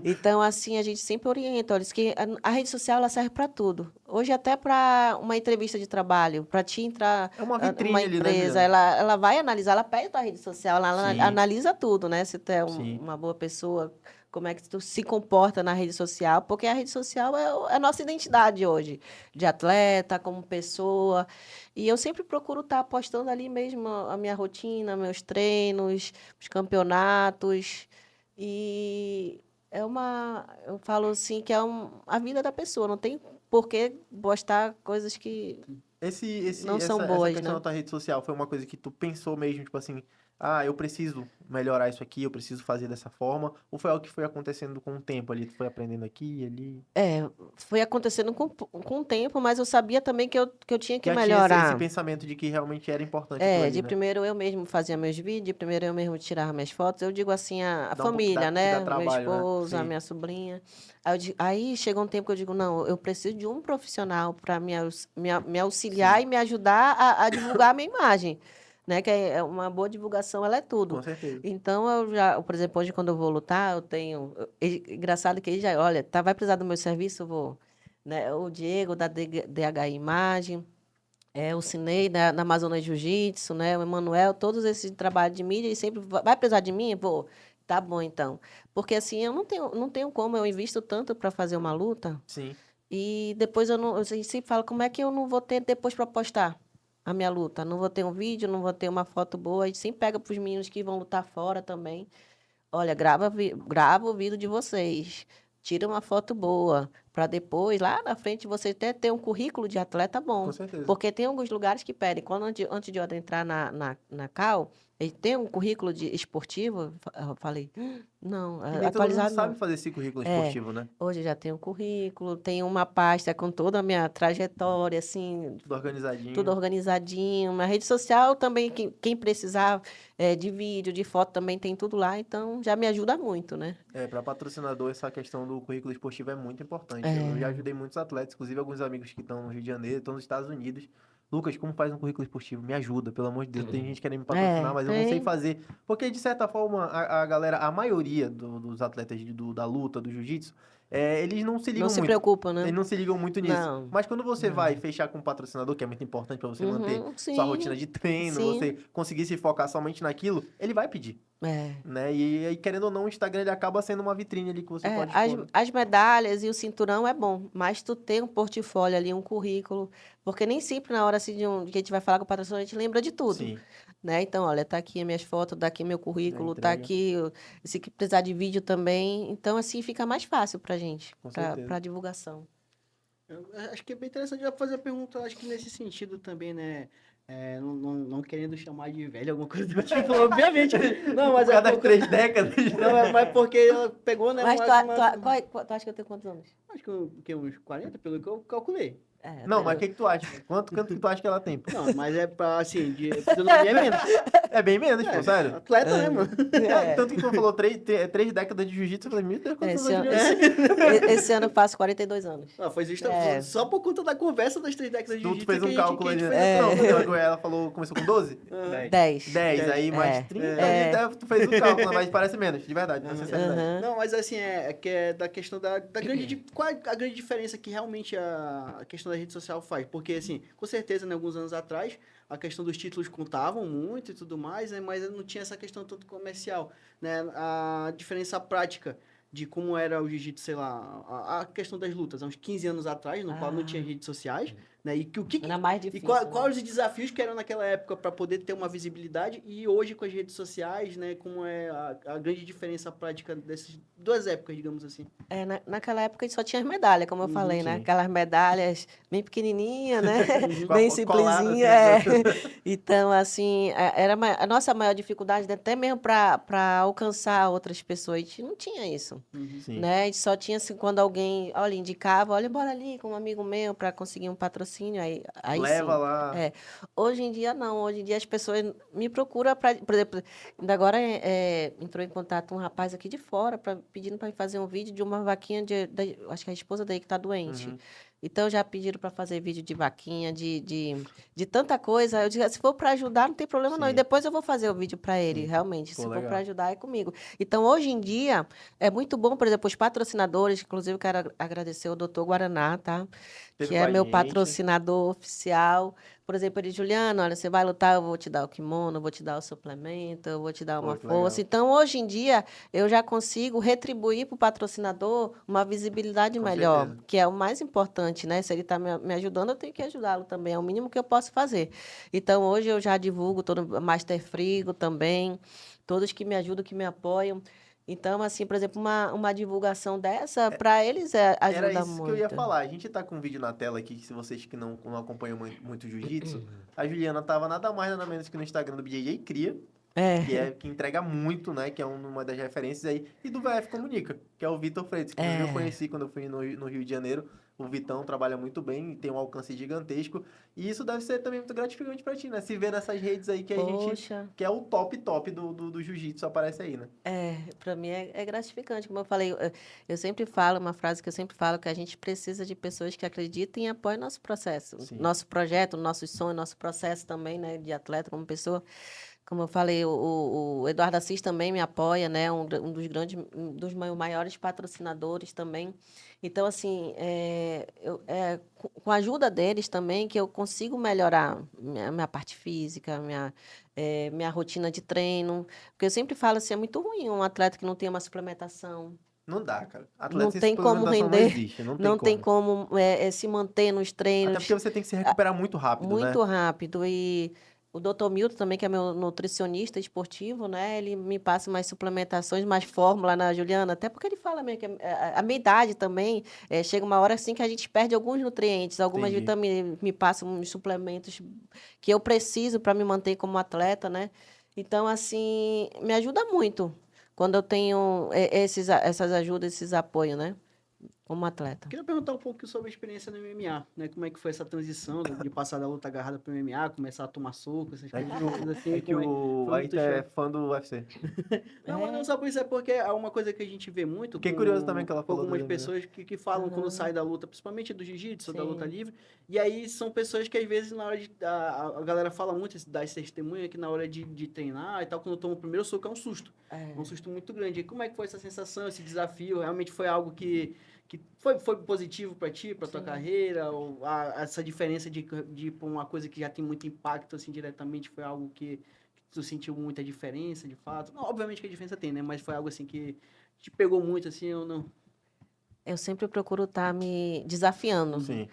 Então, assim, a gente sempre orienta, olha, diz que a rede social ela serve para tudo. Hoje, até para uma entrevista de trabalho, para te entrar É uma numa vitrine ali, né, empresa, Juliana? ela vai analisar, ela pega a tua rede social, ela Sim, analisa tudo, né? Se tu é sim. uma boa pessoa, como é que tu se comporta na rede social, porque a rede social é a nossa identidade hoje, de atleta, como pessoa. E eu sempre procuro estar postando ali mesmo a minha rotina, meus treinos, os campeonatos. E eu falo assim que é a vida da pessoa, não tem por que postar coisas que não são Essa boas, questão da né? tua rede social foi uma coisa que tu pensou mesmo, tipo assim, eu preciso melhorar isso aqui, eu preciso fazer dessa forma, ou foi algo que foi acontecendo com o tempo ali, tu foi aprendendo aqui e ali? Foi acontecendo com o tempo, mas eu sabia também que eu tinha que Já tinha esse melhorar. pensamento de que realmente era importante aquilo ali, De né? primeiro eu mesmo fazia meus vídeos, de primeiro eu mesmo tirava minhas fotos. Eu digo assim, a Dá um pouco, família, que dá né? Meu trabalho, né? esposo, a Sim, minha sobrinha. Aí chegou um tempo que eu digo, não, eu preciso de um profissional para me auxiliar sim, e me ajudar a divulgar a minha imagem. Né? Que é uma boa divulgação, ela é tudo. com certeza. Então, eu já, por exemplo, hoje quando eu vou lutar, eu tenho. Engraçado que ele já, olha, vai precisar do meu serviço, eu vou. Né? O Diego da DH Imagem. O Cinei da Amazonas Jiu-Jitsu, né? O Emanuel, todos esses trabalhos de mídia, e sempre vai precisar de mim? Vou. Tá bom, então. Porque assim, eu não tenho como, eu invisto tanto para fazer uma luta, Sim, e depois a gente sempre fala, como é que eu não vou ter depois para postar a minha luta? Não vou ter um vídeo, não vou ter uma foto boa. A gente sempre pega para os meninos que vão lutar fora também. Olha, grava o vídeo de vocês. Tira uma foto boa, para depois, lá na frente, você até ter um currículo de atleta com bom. certeza. Porque tem alguns lugares que pedem. Quando antes de eu entrar na CAL, ele tem um currículo esportivo. Eu falei, não, E nem todo mundo atualizado sabe não. fazer esse currículo É, esportivo, né? hoje eu já tenho um currículo, tenho uma pasta com toda a minha trajetória, assim, Tudo tudo organizadinho. organizadinho. Na rede social também, quem precisar de vídeo, de foto, também tem tudo lá. Então, já me ajuda muito, né? Para patrocinador, essa questão do currículo esportivo é muito importante. Eu já É, ajudei muitos atletas, inclusive alguns amigos que estão no Rio de Janeiro, estão nos Estados Unidos. Lucas, como faz um currículo esportivo? Me ajuda, pelo amor de Deus. Tem gente querendo me patrocinar, mas eu não sei tem. fazer. Porque, de certa forma, a galera, a maioria dos atletas da luta, do jiu-jitsu, eles não se Não ligam se muito. preocupa, Eles né? não se ligam muito nisso. Não, Mas quando você vai não. fechar com um patrocinador, que é muito importante para você manter Uhum, sua rotina sim, de treino, sim. você conseguir se focar somente naquilo, ele vai pedir, É. né? E aí, querendo ou não, o Instagram ele acaba sendo uma vitrine ali que você pode As, expor, né? as medalhas e o cinturão é bom, mas tu tem um portfólio ali, um currículo, porque nem sempre na hora assim, de que a gente vai falar com o patrocinador, a gente lembra de tudo, Sim, né? Então, olha, tá aqui as minhas fotos, tá aqui meu a currículo, tá entrega, aqui, se precisar de vídeo também, então assim fica mais fácil pra gente, com pra certeza. divulgação. Eu acho que é bem interessante já fazer a pergunta, acho que nesse sentido também, né? Não querendo chamar de velho, alguma coisa do tipo, obviamente. Não, mas Por causa das porque... 3 décadas. Não, mas porque ela pegou, né? Mas tu acha que eu tenho quantos anos? Acho que uns 40, pelo que eu calculei. É, Não, até mas o eu- que tu acha? Quanto que tu acha que ela tem? Pô? Não, mas é pra, assim, de fisionomia é menos. É bem menos, pô, sério. Atleta, né, mano? É, É. tanto que quando falou 3 décadas de jiu-jitsu, eu falei, meu Deus, quantos Esse anos ano, de jiu-jitsu? esse ano eu faço 42 anos. Não, foi justamente É. só por conta da conversa das 3 décadas de Tu jiu-jitsu fez que um a cálculo gente ali. fez É. o cálculo. Não, ela falou, começou com 12? Aham. 10. 10, aí mais É. 30, É. tu fez o cálculo, mas parece menos, de verdade, na sinceridade. Aham. Não, mas assim, que é da questão da grande... Qual é a grande diferença que realmente a questão da rede social faz? Porque, assim, com certeza, né, alguns anos atrás, a questão dos títulos contavam muito e tudo mais, né, mas não tinha essa questão tanto comercial, né? A diferença prática de como era o jiu-jitsu, sei lá, a questão das lutas, há uns 15 anos atrás, no qual não tinha redes sociais, né? E Era mais e difícil. quais os desafios que eram naquela época para poder ter uma visibilidade e hoje com as redes sociais, né? Como é a grande diferença prática dessas duas épocas, digamos assim. Naquela época a gente só tinha as medalhas, como eu falei, né? sim. Aquelas medalhas bem pequenininhas, né? Com a Bem colada, simplesinha. assim, Então, assim, a nossa maior dificuldade, né, até mesmo para alcançar outras pessoas, a gente não tinha isso, Sim. né? A gente só tinha, assim, quando alguém, olha, indicava, olha, bora ali com um amigo meu para conseguir um patrocínio, aí Leva sim. lá. É. Hoje em dia, não. Hoje em dia, as pessoas me procuram, por exemplo, ainda agora entrou em contato um rapaz aqui de fora, pedindo para fazer um vídeo de uma vaquinha, acho que é a esposa dele que está doente. Uhum. Então, já pediram para fazer vídeo de vaquinha, de tanta coisa. Eu digo, se for para ajudar, não tem problema não. E Sim. depois eu vou fazer o vídeo para ele, Sim. realmente. Pô, Se for legal. para ajudar, é comigo. Então, hoje em dia, é muito bom, por exemplo, os patrocinadores, inclusive eu quero agradecer o Dr. Guaraná, tá? Teve Que com é a meu gente. patrocinador oficial. Por exemplo, ele, Juliana, olha, você vai lutar, eu vou te dar o kimono, eu vou te dar o suplemento, eu vou te dar Pô, uma que força. legal. Então, hoje em dia, eu já consigo retribuir para o patrocinador uma visibilidade Com melhor, certeza. que é o mais importante, né? Se ele está me ajudando, eu tenho que ajudá-lo também, é o mínimo que eu posso fazer. Então, hoje eu já divulgo todo o Master Frigo também, todos que me ajudam, que me apoiam. Então, assim, por exemplo, uma divulgação dessa, para eles Era ajuda isso que eu ia muito. falar. A gente tá com um vídeo na tela aqui, que se vocês que não acompanham muito jiu-jitsu, a Juliana tava nada mais nada menos que no Instagram do BJJ Cria, que entrega muito, né? Que é uma das referências aí. E do VF Comunica, que é o Vitor Freitas, que inclusive eu conheci quando eu fui no Rio de Janeiro. O Vitão trabalha muito bem, tem um alcance gigantesco. E isso deve ser também muito gratificante pra ti, né? Se ver nessas redes aí que a gente... Poxa. Que é o top do jiu-jitsu, aparece aí, né? Para mim é gratificante. Como eu falei, eu sempre falo, uma frase que eu sempre falo, que a gente precisa de pessoas que acreditem e apoiem nosso processo, Sim. nosso projeto, nossos sonhos, nosso processo também, né, de atleta como pessoa. Como eu falei, o Eduardo Assis também me apoia, né, um dos maiores patrocinadores também. Então, assim, com a ajuda deles também, que eu consigo melhorar minha parte física, minha rotina de treino. Porque eu sempre falo assim, é muito ruim um atleta que não tem uma suplementação. Não dá, cara. Não Atleta sem tem como suplementação não render, existe, não não tem como. como se manter nos Até treinos porque você tem que se recuperar muito rápido, né? muito rápido. E o Dr. Milton também, que é meu nutricionista esportivo, né? Ele me passa mais suplementações, mais fórmula na Juliana, até porque ele fala mesmo que a minha idade também, chega uma hora assim que a gente perde alguns nutrientes, algumas Entendi. vitaminas, me passam uns suplementos que eu preciso para me manter como atleta, né? Então, assim, me ajuda muito quando eu tenho essas ajudas, esses apoios, né? Como atleta. Queria perguntar um pouco sobre a experiência no MMA, né? Como é que foi essa transição de passar da luta agarrada pro MMA, começar a tomar soco, essas É coisas assim. que como foi aí muito tu é show. fã do UFC. Não, mas não só por isso, é porque é uma coisa que a gente vê muito Fiquei curioso também que ela com falou algumas do MMA. pessoas que falam quando sai da luta, principalmente do jiu-jitsu, da luta Sim. livre, e aí são pessoas que às vezes na hora de... A galera fala muito, dá esse testemunho, que na hora de treinar e tal, quando toma o primeiro soco é um susto. É um susto muito grande. E como é que foi essa sensação, esse desafio? Realmente foi algo que foi positivo para ti, para tua Sim. carreira? Ou essa diferença de uma coisa que já tem muito impacto, assim, diretamente, foi algo que tu sentiu muita diferença, de fato? Não, obviamente que a diferença tem, né? Mas foi algo, assim, que te pegou muito, assim, ou não? Eu sempre procuro estar me desafiando. Sim.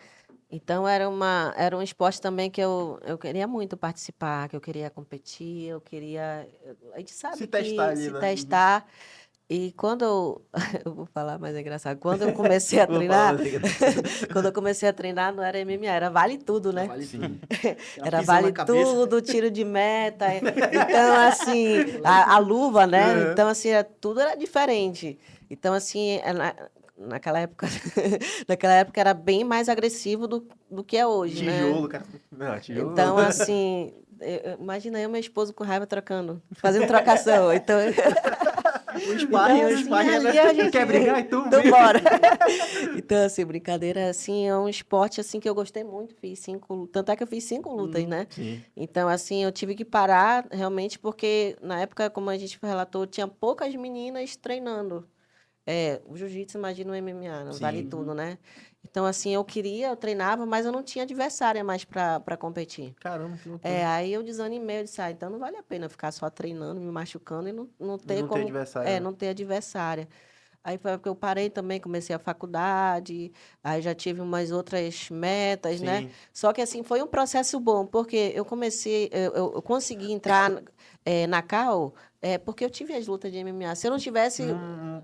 Então, era um esporte também que eu queria muito participar, que eu queria competir, a gente sabe Se que testar ali, se né? testar. E quando eu, eu vou falar, mas é engraçado, quando eu comecei a Vou treinar, falar, mas quando eu comecei a treinar não era MMA, era vale tudo, né? Vale Sim. tudo. Aquela Era pisão na vale cabeça. tudo, tiro de meta. Então, assim, a luva, né? Uhum. Então, assim, tudo era diferente. Então, assim, naquela época, naquela época era bem mais agressivo do que é hoje, né? Tijolo, cara. Não, tijolo Então, não. assim, imagina eu e meu esposo com raiva trocando, fazendo trocação. Então, O sparring, então, o assim, sparring é ali a gente... Quer brigar? Então Então, vem. bora. Então, assim, brincadeira, assim, é um esporte, assim, que eu gostei muito. Fiz 5... Tanto é que eu fiz 5 lutas, né? Sim. Então, assim, eu tive que parar, realmente, porque na época, como a gente relatou, tinha poucas meninas treinando. O jiu-jitsu, imagina o MMA, não vale Sim. tudo, né? Então, assim, eu treinava, mas eu não tinha adversária mais para competir. Caramba, que loucura. Aí eu desanimei, eu disse, então não vale a pena eu ficar só treinando, me machucando e não ter Não tem como... adversário, né? não ter adversária. Aí foi porque eu parei também, comecei a faculdade, aí já tive umas outras metas, né? Sim. Só que, assim, foi um processo bom, porque eu consegui entrar na CAL, porque eu tive as lutas de MMA. Se eu não tivesse,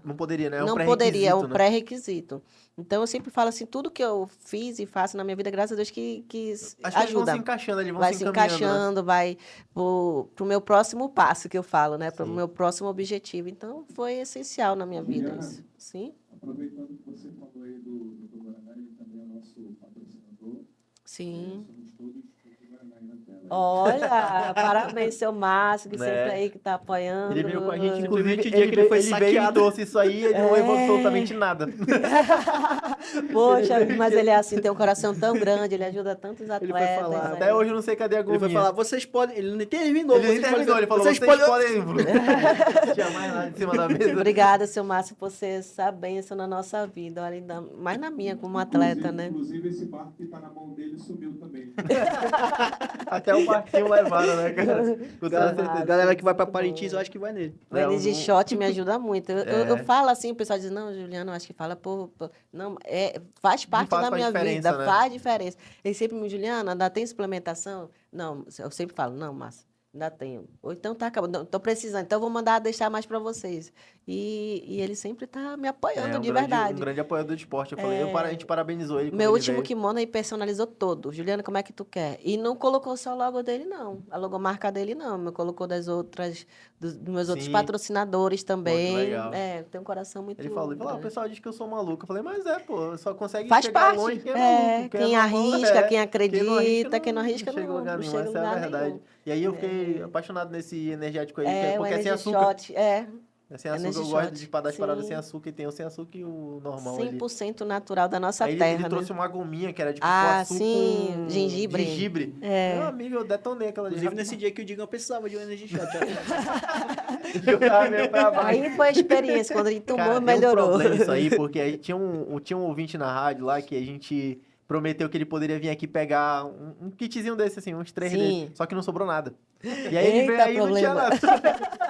Não poderia, né? É um não poderia, é um pré-requisito, né? pré-requisito. Então, eu sempre falo assim, tudo que eu fiz e faço na minha vida, graças a Deus, que As coisas vão se ajuda. encaixando, eles vão Vai se se encaminhando, né? encaixando, vai pro meu próximo passo, que eu falo, né? Para o Sim. meu próximo objetivo. Então, foi essencial na minha vida Juliana, isso. Sim? aproveitando que você falou aí do Guaraná, ele também é nosso patrocinador. Sim. Somos todos do Guaraná aí na tela. Olha, parabéns, seu Márcio, que Né? sempre aí que tá apoiando. Ele veio com a gente, inclusive, Simplesmente o dia que ele foi veio e saqueado. trouxe isso aí, ele não levou absolutamente nada. Poxa, mas ele é assim, tem um coração tão grande, ele ajuda tantos Ele foi atletas. falar, aí. Até hoje eu não sei cadê a Ele foi gominha. falar, vocês podem... Ele nem terminou. Ele nem terminou, ele falou, vocês podem... Tinha mais nada em cima da mesa. Obrigada, seu Márcio, por ser essa bênção na nossa vida, olha, ainda mais na minha como atleta, né? Inclusive, esse barco que tá na mão dele sumiu também. Até o barquinho levaram, né, cara? Com toda certeza. A galera que vai pra Muito Parintins, bom. eu acho que vai nele. O Enes de shot me ajuda muito. Eu É. falo assim, o pessoal diz, não, Juliano, eu acho que fala, não, faz parte fato da faz minha diferença, vida, né? faz diferença. Ele sempre me, Juliana, ainda tem suplementação? Não, eu sempre falo, não, Márcia, ainda tenho. Ou então tá acabando, tô precisando, então eu vou mandar deixar mais para vocês. E ele sempre tá me apoiando, de verdade. Um grande apoiador de esporte. Eu falei, a gente parabenizou ele quando Meu ele último veio. kimono aí personalizou todo. Juliana, como é que tu quer? E não colocou só o logo dele, não. A logomarca dele, não. Me colocou dos meus outros Sim. patrocinadores também. legal. Tem um coração muito Ele falou, o grande. pessoal diz que eu sou maluco. Eu falei, mas pô, só consegue Faz chegar parte. longe quem é maluco. Quem é normal, arrisca, quem acredita, quem não arrisca, chega em não lugar nenhum, chega em essa é a lugar verdade. nenhum. E aí eu fiquei apaixonado nesse energético aí, O porque é sem Energy açúcar. Shot, É sem açúcar, Energy eu gosto Shot, de das paradas sim. sem açúcar, e tem o sem açúcar e o normal ali. 100% natural da nossa Aí terra, ele né? trouxe uma gominha que era tipo Ah, açúcar sim, com gengibre. gengibre. É. Meu amigo, eu detonei aquela Inclusive, nesse dia que o Digão precisava de um energy shot. eu tava meio pra baixo. Aí foi a experiência, quando ele tomou, Cara, deu um melhorou. problema isso aí, porque aí tinha um ouvinte na rádio lá que a gente prometeu que ele poderia vir aqui pegar um kitzinho desse, assim, uns 3 Sim. desses, só que não sobrou nada. E aí ele veio Eita, aí e não tinha problema. nada.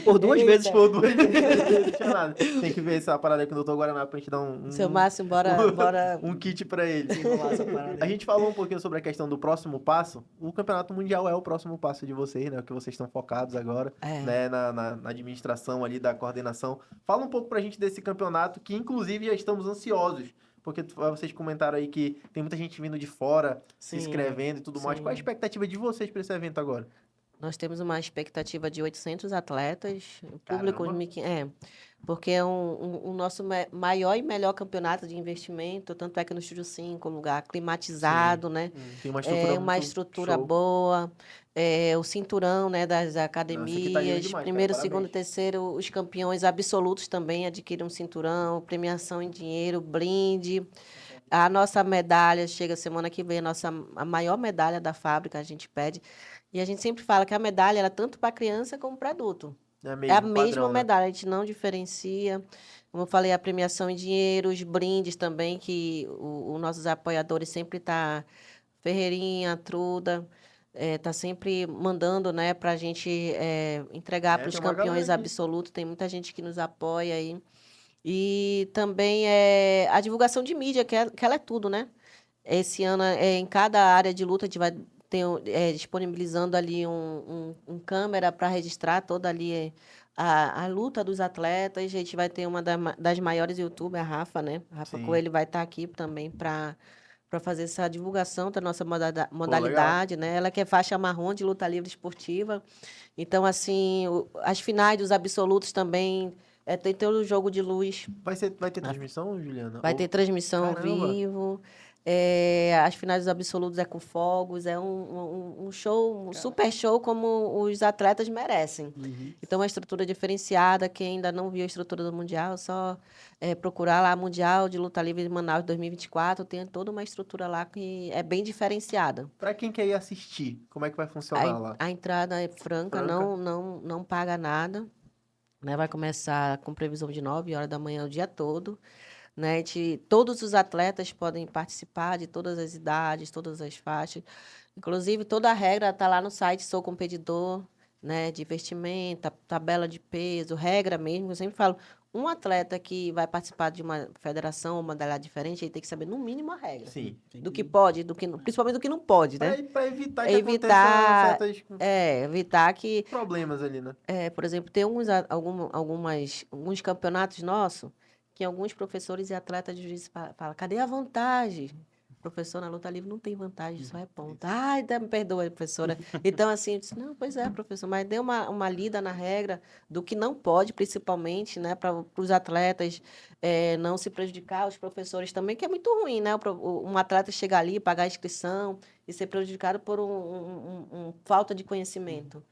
Por duas Eita. vezes. Por 2 vezes, não tinha nada. Tem que ver essa parada aí com o Dr. Guaraná pra gente dar Seu Márcio, bora um kit pra ele. Enrolar essa parada A aí. gente falou um pouquinho sobre a questão do próximo passo. O Campeonato Mundial é o próximo passo de vocês, né? O que vocês estão focados agora, né? Na administração ali, da coordenação. Fala um pouco pra gente desse campeonato, que inclusive já estamos ansiosos. Porque vocês comentaram aí que tem muita gente vindo de fora, se Sim, inscrevendo e tudo mais. sim. Qual a expectativa de vocês pra esse evento agora? Nós temos uma expectativa de 800 atletas, o público Caramba. 1.500, porque é o nosso maior e melhor campeonato de investimento, tanto é que no Estúdio 5, um lugar climatizado, né? Tem uma estrutura Uma muito estrutura show. boa, o cinturão, né, das Nossa, aqui tá lindo academias, demais, cara, primeiro, parabéns. segundo e terceiro, os campeões absolutos também adquirem um cinturão, premiação em dinheiro, brinde. A nossa medalha chega semana que vem, a maior medalha da fábrica, a gente pede. E a gente sempre fala que a medalha era tanto para criança como para adulto. É É a mesmo mesma padrão, né? medalha, a gente não diferencia. Como eu falei, a premiação em dinheiro, os brindes também, que os nossos apoiadores sempre tá Ferreirinha, Truda, tá sempre mandando, né, para a gente entregar para os tem uma galera campeões aqui. absolutos. Tem muita gente que nos apoia aí. E também a divulgação de mídia, que ela é tudo, né? Esse ano, em cada área de luta, a gente vai ter disponibilizando ali um câmera para registrar toda ali a luta dos atletas. A gente vai ter uma das maiores youtubers, a Rafa, né? A Rafa Sim. Coelho vai estar aqui também para fazer essa divulgação da nossa modalidade, né? Ela que é faixa marrom de luta livre esportiva. Então, assim, as finais dos absolutos também, tem todo o jogo de luz. Vai ter transmissão, Juliana? Vai Ou- ter transmissão ao Caramba. vivo. As finais dos absolutos é com fogos. É um show, um super show como os atletas merecem. Então, uma estrutura diferenciada. Quem ainda não viu a estrutura do Mundial, é só procurar lá Mundial de Luta Livre de Manaus 2024. Tem toda uma estrutura lá que é bem diferenciada. Pra quem quer ir assistir, como é que vai funcionar lá? A entrada é franca, não paga nada. Né? Vai começar com previsão de 9 horas da manhã o dia todo. Né? Todos os atletas podem participar, de todas as idades, todas as faixas. Inclusive, toda a regra está lá no site Sou Competidor, né? De vestimenta, tabela de peso, regra mesmo. Eu sempre falo, um atleta que vai participar de uma federação ou uma modalidade diferente, ele tem que saber, no mínimo, a regra. Sim. Do que pode, principalmente do que não pode, né? Pra evitar que Evitar- aconteçam certos Evitar que problemas ali, né? por exemplo, tem alguns campeonatos nossos que alguns professores e atletas de jiu-jitsu falam, cadê a vantagem? Professor, na luta livre não tem vantagem, só é ponto. Ai, me perdoa, professora. Então, assim, eu disse, não, pois é, professor, mas dê uma lida na regra do que não pode, principalmente, né, para os atletas não se prejudicar, os professores também, que é muito ruim, né? Um atleta chegar ali, pagar a inscrição e ser prejudicado por falta de conhecimento.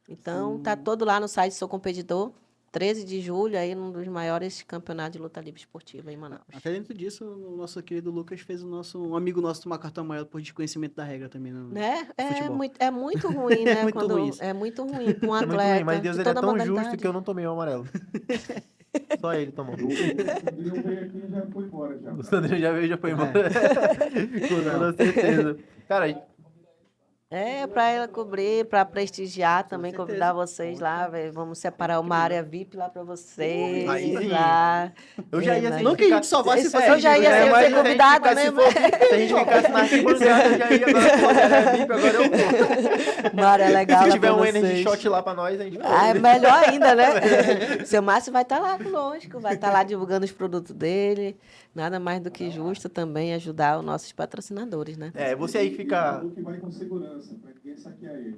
Então, tá todo lá no site Sou Competidor, 13 de julho, aí um dos maiores campeonatos de luta livre esportiva em Manaus. Até dentro disso, o nosso querido Lucas fez um amigo nosso tomar cartão amarelo por desconhecimento da regra também. Né? Futebol. É muito ruim, né? Muito ruim isso. É muito ruim para um É muito atleta. ruim, mas Deus de ele é toda tão modalidade. justo que eu não tomei o amarelo. Só ele tomou. O Sandrinho veio aqui e já foi embora já. O Sandrinho já veio e já foi embora. Com toda certeza. Cara, Para ela cobrir, para prestigiar também, certeza. convidar vocês lá. Vamos separar uma área VIP lá para vocês. Aí sim. Lá. eu já ia ser. Não que a gente só vá se fosse Eu já ia né? ser Mas convidada, se a né? gente ficasse- Se a gente ficasse na arquibancada, eu já ia. Agora, pô, era VIP, agora eu vou. Uma área legal Se lá tiver pra um energy vocês. shot lá pra nós, a gente Ah, é melhor ainda, né? Seu Márcio vai estar lá conosco, vai estar lá divulgando os produtos dele. Nada mais do que justo também ajudar os nossos patrocinadores, né? você aí que fica. O que vai com segurança, pra ninguém saquear ele.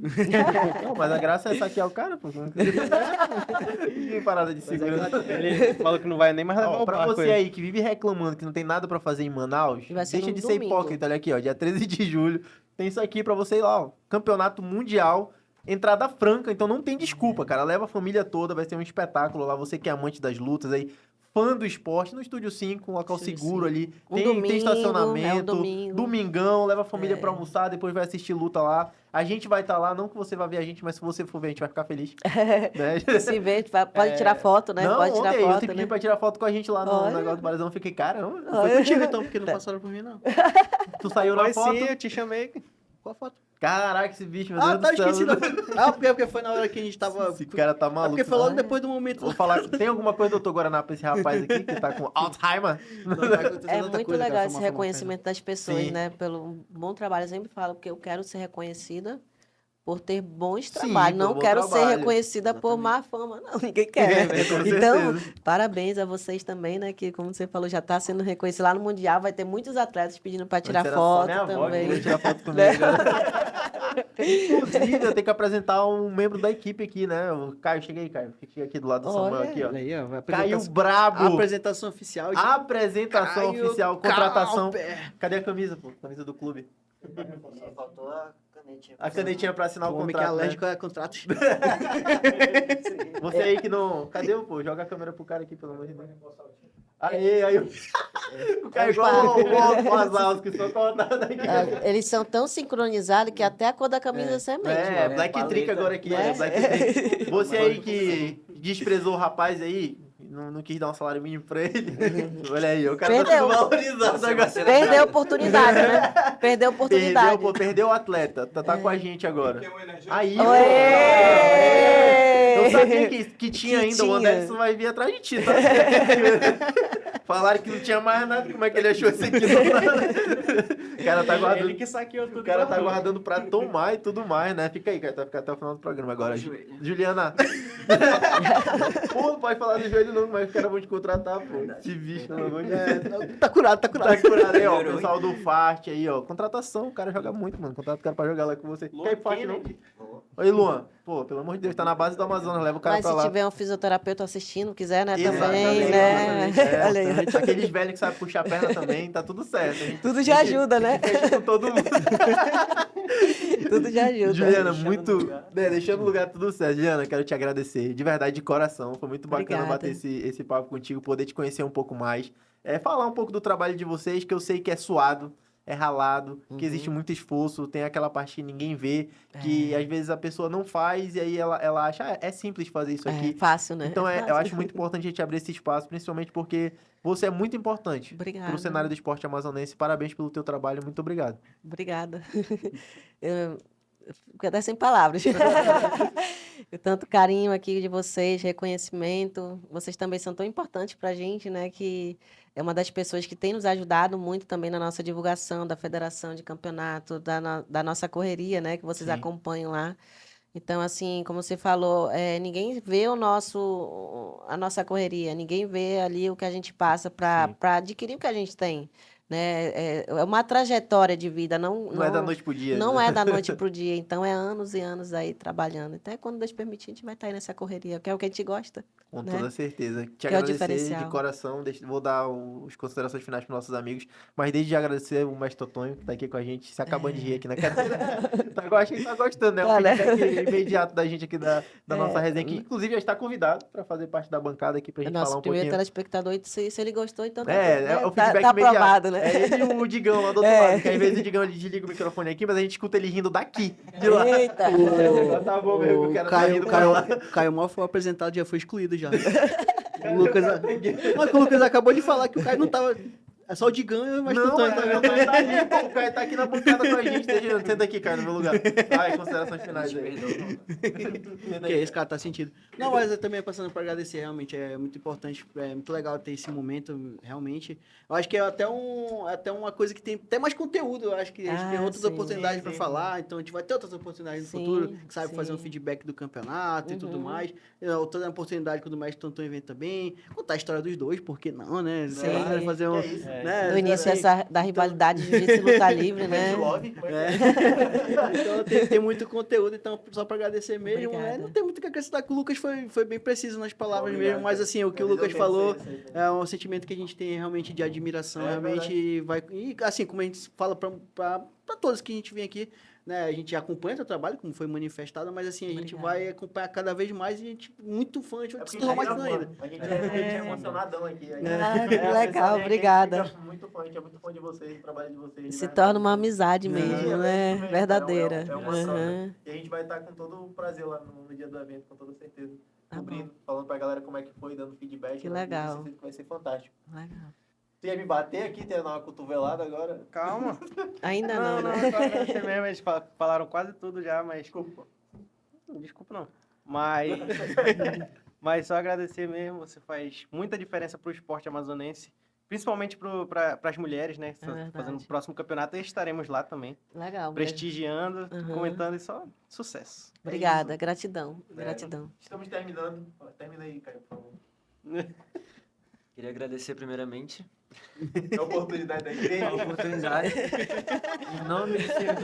Não, mas a graça é saquear o cara, pô. Que parada de segurança. Ele falou que não vai nem mais levar Ó, o pra barco. você ele. aí que vive reclamando que não tem nada pra fazer em Manaus, Vai ser deixa no de ser domingo. hipócrita. Olha aqui, ó, dia 13 de julho. Tem isso aqui pra você ir lá, ó. Campeonato Mundial, entrada franca, então não tem desculpa, cara. Leva a família toda, vai ser um espetáculo lá. Você que é amante das lutas aí, fã do esporte, no Estúdio 5, um local Estúdio seguro 5. ali. Um Tem domingo, estacionamento. domingo. Domingão, leva a família É. pra almoçar, depois vai assistir luta lá. A gente vai estar lá, não que você vai ver a gente, mas se você for ver, a gente vai ficar feliz. Né? Se vê, pode tirar foto, né? Não, Pode tirar ontem eu foto, te pedi né? pra tirar foto com a gente lá no Olha. negócio do Barazão. Eu fiquei, caramba, Foi contigo então, porque não passaram por mim, não. tu saiu na Foi foto. sim, eu te chamei. Qual foto? Caraca, esse bicho, meu Ah, Deus tá, do céu. esqueci da foto. Ah, porque foi na hora que a gente tava... Esse cara tá maluco. porque foi logo depois do momento... Vou falar, tem alguma coisa, doutor Guaraná, pra esse rapaz aqui que tá com Alzheimer? É muito legal esse reconhecimento das pessoas, Sim. né? Pelo bom trabalho. Eu sempre falo que eu quero ser reconhecida por ter bons Sim, trabalhos. pelo Não bom quero ser trabalho. reconhecida por má fama, não. Ninguém quer. né? Com Então, certeza. parabéns a vocês também, né? Que, como você falou, já está sendo reconhecido lá no Mundial. Vai ter muitos atletas pedindo para tirar Antes era só foto minha avó que também. queria tirar foto comigo. Inclusive, eu tenho que apresentar um membro da equipe aqui, né? O Caio, chega aí, Caio. Fica aqui do lado do Samuel, Olha. aqui, ó. Olha aí, ó. vai Caio apresentar- Brabo. A apresentação oficial de... Apresentação Caio oficial, contratação. Calper. Cadê a camisa, pô? Camisa do clube. Faltou a canetinha. A canetinha pra assinar O o homem que é contrato, né? alérgico a contratos. Você aí que não... Cadê, pô? Joga a câmera pro cara aqui, pelo amor de Deus. Aí o cara é igual o Wazowski, só cortado aqui. Eles são tão sincronizados que até a cor da camisa você mente. É, mano. Black Trick agora aqui, Né? é Black Trick. Você aí que desprezou o rapaz aí, não quis dar um salário mínimo pra ele. Olha aí, o cara tá Perdeu. tudo valorizado agora. Perdeu a oportunidade, né? Perdeu a oportunidade. Perdeu o atleta, tá com a gente agora. Aí, pô. Oi! Eu sabia que tinha Que ainda, o tinha. Anderson vai vir atrás de ti, tá? Falaram que não tinha mais nada, como é que ele achou isso aqui? cara tá guardando. Ele que saqueou tudo. O cara tá pra guardando pra tomar e tudo mais, né? Fica aí, cara. Vai ficar até o final do programa agora. Juliana. Pô, pode falar do joelho não, mas os caras vão te contratar, pô. Te bicho, pelo amor de Deus. Tá curado, tá curado. Tá curado aí, ó. O pessoal do Fart aí, ó. Contratação, o cara joga muito, mano. Contrata o cara pra jogar lá com você. Quer ir pro Fart, não? Oi, Luan. Pô, pelo amor de Deus, tá na base do Amazonas, leva o cara Mas pra se lá. tiver um fisioterapeuta assistindo, quiser, né, Exatamente, também, né? exatamente, é. Olha aí. Aqueles velhos que sabem puxar a perna também, tá tudo certo. A gente Tudo já ajuda, né? fecha com todo mundo. Tudo já ajuda. Juliana, Deixando muito. no lugar. Deixando o lugar tudo certo. Juliana, quero te agradecer. De verdade, de coração. Foi muito bacana Obrigada. bater esse papo contigo, poder te conhecer um pouco mais. Falar um pouco do trabalho de vocês, que eu sei que é suado, é ralado, que existe muito esforço, tem aquela parte que ninguém vê, que às vezes a pessoa não faz e aí ela acha, é simples fazer isso aqui. É fácil, né? Então, fácil. eu acho muito importante a gente abrir esse espaço, principalmente porque você é muito importante Obrigada. para o cenário do esporte amazonense. Parabéns pelo teu trabalho, muito obrigado. Obrigada. Eu fico até sem palavras. Tanto carinho aqui de vocês, reconhecimento. Vocês também são tão importantes para a gente, né? Que é uma das pessoas que tem nos ajudado muito também na nossa divulgação da federação de campeonato, da nossa correria, né? Que vocês Sim. acompanham lá. Então, assim, como você falou, ninguém vê a nossa correria, ninguém vê ali o que a gente passa para adquirir o que a gente tem. Né? É uma trajetória de vida, Não é da noite pro dia. não né? é da noite para o dia, então é anos e anos aí trabalhando. Até quando Deus permitir, a gente vai estar aí nessa correria, que é o que a gente gosta. Com né? toda certeza. Te Que é o agradecer de diferencial. coração. Vou dar as considerações finais para nossos amigos. Mas desde já agradecer o Mestre Totonho, que tá aqui com a gente, se acabando de rir aqui na cadeira. Acho que ele tá gostando, né? O Olha. feedback imediato da gente aqui da nossa resenha, que inclusive já está convidado para fazer parte da bancada aqui pra gente falar Nosso um primeiro pouquinho. telespectador, e se ele gostou, então É o feedback tá imediato. aprovado, né? É ele e o Digão lá do outro lado, que às vezes o Digão ele desliga o microfone aqui, mas a gente escuta ele rindo daqui, de lá. Eita! Tá bom mesmo, que o cara tá rindo pra Caio, lá. Caio mal foi apresentado, já foi excluído já. O Lucas, mas o Lucas acabou de falar que o Caio não tava. É só o Digão, mas Não, tu tá. o Caio tá ali, pô, o Caio tá aqui na bancada com a gente. Senta aqui, Caio, no meu lugar. Vai, considerações finais aí. Senta Que aí. esse cara tá sentindo. Não, mas eu também passando para agradecer, realmente, é muito importante, é muito legal ter esse momento, realmente. Eu acho que é até uma coisa que tem até mais conteúdo, eu acho que a gente tem outras sim, oportunidades para sim. falar, então a gente vai ter outras oportunidades no Sim, futuro, que sabe fazer um sim. feedback do campeonato e tudo Uhum. mais. Toda a oportunidade quando o Mestre Tonton evento também, contar a história dos dois, por que não, né? Sim. Sei lá, fazer um... Que é isso? né? No início da rivalidade de jiu-jitsu e luta livre, né? Pet Love, como é que é? Então tem muito conteúdo, então só para agradecer mesmo, né? Obrigada. Não tem muito o que acrescentar, que o Lucas foi bem preciso nas palavras Obrigado, mesmo, mas cara. assim, o que o Mas eu Lucas pensei falou isso aí também. é um sentimento que a gente tem realmente de admiração, É realmente vai... E assim, como a gente fala para todos que a gente vem aqui, né? A gente acompanha o teu trabalho, como foi manifestado, mas assim, a gente Obrigada. vai acompanhar cada vez mais e a gente muito fã, a gente É vai se porque tornar a mais gente fã é ainda. fã. A gente é emocionadão aqui. Ah, que legal, obrigada. A gente é muito fã, a gente é muito fã de vocês, do trabalho de vocês. de Se verdade. torna uma amizade Sim, mesmo, é isso né? mesmo, Verdadeira. É uma troca. Uhum. E a gente vai estar com todo o prazer lá no dia do evento, com toda certeza. Tá Cobrindo, falando pra galera como é que foi, dando feedback. Que né? legal. Vai ser fantástico. Legal. Tu ia me bater aqui, tu ia dar uma cotovelada agora? Calma. Ainda Não, não, não, né? só agradecer mesmo. Eles falaram quase tudo já, mas... Desculpa. Desculpa, não. Mas só agradecer mesmo. Você faz muita diferença pro esporte amazonense. Principalmente para as mulheres, né? verdade. Fazendo o próximo campeonato. E estaremos lá também. Legal. Prestigiando, Uhum. comentando e só sucesso. Obrigada, gratidão. Gratidão. Estamos terminando. Termina aí, Caio, por favor. Queria agradecer primeiramente É a oportunidade da a igreja. oportunidade. Em nome do Senhor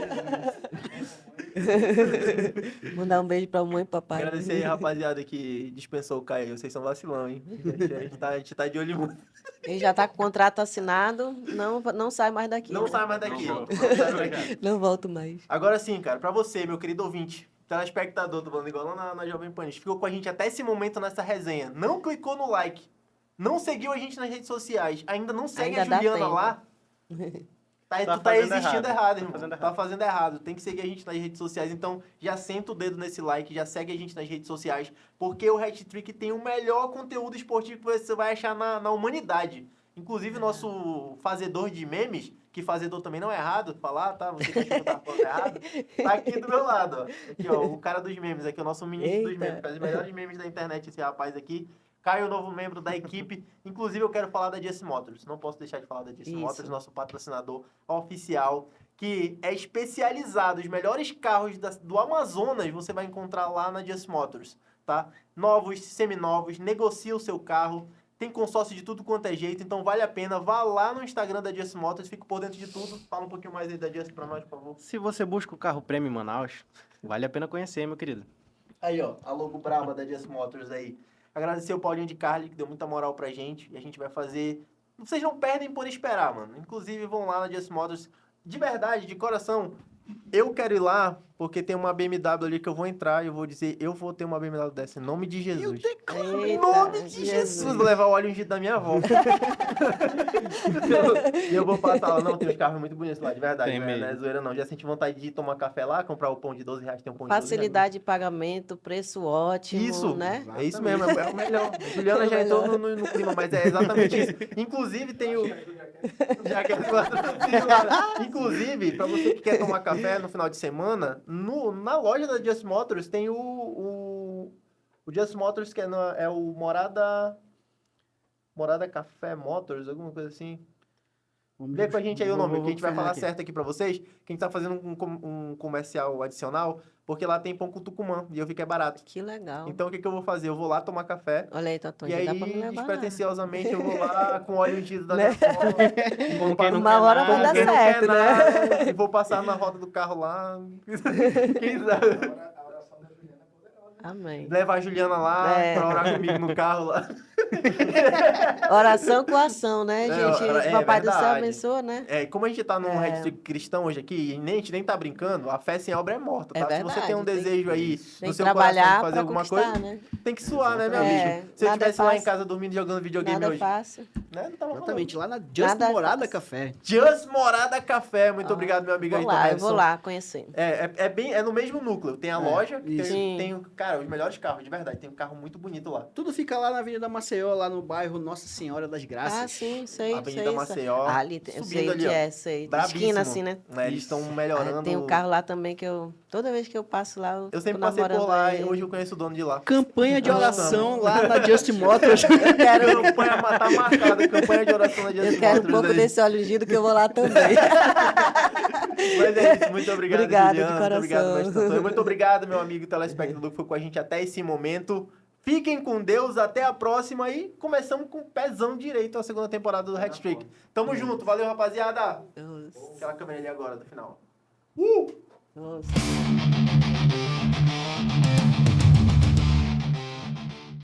Jesus. Mandar um beijo pra mãe e papai. Agradecer aí, rapaziada, que dispensou o Caio. Vocês são vacilão, hein? A gente tá de olho muito. Ele já tá com o contrato assinado, não sai mais daqui. Não né? sai mais daqui. Não Não volta. sai mais daqui. Não volto mais. Agora sim, cara, pra você, meu querido ouvinte, telespectador do Bando Igual lá na Jovem Pan, ficou com a gente até esse momento nessa resenha, não clicou no like, não seguiu a gente nas redes sociais, ainda não segue Ainda a dá Juliana tempo. lá, Tá tu tá fazendo existindo errado. errado, irmão. Tá fazendo errado. Tem que seguir a gente nas redes sociais. Então, já senta o dedo nesse like, já segue a gente nas redes sociais, porque o Hat-Trick tem o melhor conteúdo esportivo que você vai achar na humanidade. Inclusive, o nosso fazedor de memes, que fazedor também não é errado falar, tá? Você que achou que eu tava falando errado, tá aqui do meu lado, ó. Aqui, ó, o cara dos memes, aqui, o nosso ministro dos Eita. memes. Faz os melhores memes da internet, esse rapaz aqui. Caio, novo membro da equipe. Inclusive, eu quero falar da Just Motors. Não posso deixar de falar da Just Isso. Motors, nosso patrocinador oficial, que é especializado. Os melhores carros do Amazonas você vai encontrar lá na Just Motors, tá? Novos, seminovos, negocia o seu carro. Tem consórcio de tudo quanto é jeito, então vale a pena. Vá lá no Instagram da Just Motors, fica por dentro de tudo. Fala um pouquinho mais aí da Just pra nós, por favor. Se você busca o carro prêmio em Manaus, vale a pena conhecer, meu querido. Aí, ó, a logo braba da Just Motors aí. Agradecer o Paulinho de Carli, que deu muita moral pra gente. E a gente vai fazer... Vocês não perdem por esperar, mano. Inclusive, vão lá na Just Motors. De verdade, de coração, eu quero ir lá, porque tem uma BMW ali que eu vou entrar e eu vou dizer, eu vou ter uma BMW dessa, em nome de Jesus. Em Eita, nome de Jesus! Vou levar o óleo ungido da minha avó. E eu vou passar lá. Não, tem uns carros muito bonitos lá, de verdade. Tem Não mesmo. é zoeira, não. Já senti vontade de tomar café lá, comprar o pão de 12 reais, tem um pão de 12 reais. Facilidade de pagamento, preço ótimo, Isso, né? é isso mesmo, é o melhor. Juliana já entrou no clima, mas é exatamente isso. Inclusive, tem o... Já que Inclusive, pra você que quer tomar café no final de semana, na loja da Just Motors tem o Just Motors, que é o Morada Café Motors, alguma coisa assim. Vê com a gente aí o nome, que a gente vai falar certo aqui pra vocês, que a gente tá fazendo um comercial adicional, porque lá tem pão com tucumã, e eu vi que é barato. Que legal. Então, o que eu vou fazer? Eu vou lá tomar café, Olha aí, Totô, e já aí, dá pra me levar lá. despretensiosamente, eu vou lá com óleo ungido da Né? minha avó, vou quem não Uma hora vai com dar quem não certo, quer né? nada, e vou passar na roda do carro lá. Quem sabe? A oração da Juliana é poderosa. Amém. Levar a Juliana lá, É. pra orar comigo no carro lá. Oração com ação, né, É, gente? é Papai do céu verdade. abençoa, né? É, como a gente tá num Red Street cristão hoje aqui, e a gente nem tá brincando, a fé sem obra é morta, É tá? Se você tem um verdade, tem desejo aí Tem no que seu trabalhar coração de fazer pra alguma conquistar, coisa, né? tem que suar, né, meu É, amigo? Se eu nada é estivesse lá em fácil. casa dormindo jogando videogame Nada é hoje, fácil. né? Não tava rolando. Exatamente, lá na Just Nada Morada fácil. Café. Just Morada Café, muito Ah, obrigado, meu amigo Vou Ayrton lá, eu Harrison. vou lá conhecer. É no mesmo núcleo. Tem a loja, que isso. tem, cara, os melhores carros, de verdade. Tem um carro muito bonito lá. Tudo fica lá na Avenida Maceió, lá no bairro Nossa Senhora das Graças. Ah, sim, sei, Avenida sei. Maceió, Ah, ali, eu subindo sei ali, onde ó. é, sei. Brabíssimo. Esquina, assim, né? Né, eles estão melhorando. Ah, tem um carro lá também que eu... Toda vez que eu passo lá, eu Eu sempre fico passei por namorando lá, e ele. hoje eu conheço o dono de lá. Campanha de Nós oração lá na Just Motors. Eu quero, Campanha, tá marcada, campanha de oração da Just eu quero um Motors pouco aí. desse óleo ungido que eu vou lá também. Mas é isso, muito obrigado, Obrigada, de Juliana, muito obrigado, coração. mestre Antônio. Muito obrigado, meu amigo telespectador que foi com a gente até esse momento. Fiquem com Deus, até a próxima e começamos com o pezão direito a segunda temporada do Red Streak. Tamo junto, valeu, rapaziada. Aquela câmera ali agora, do final. Nossa.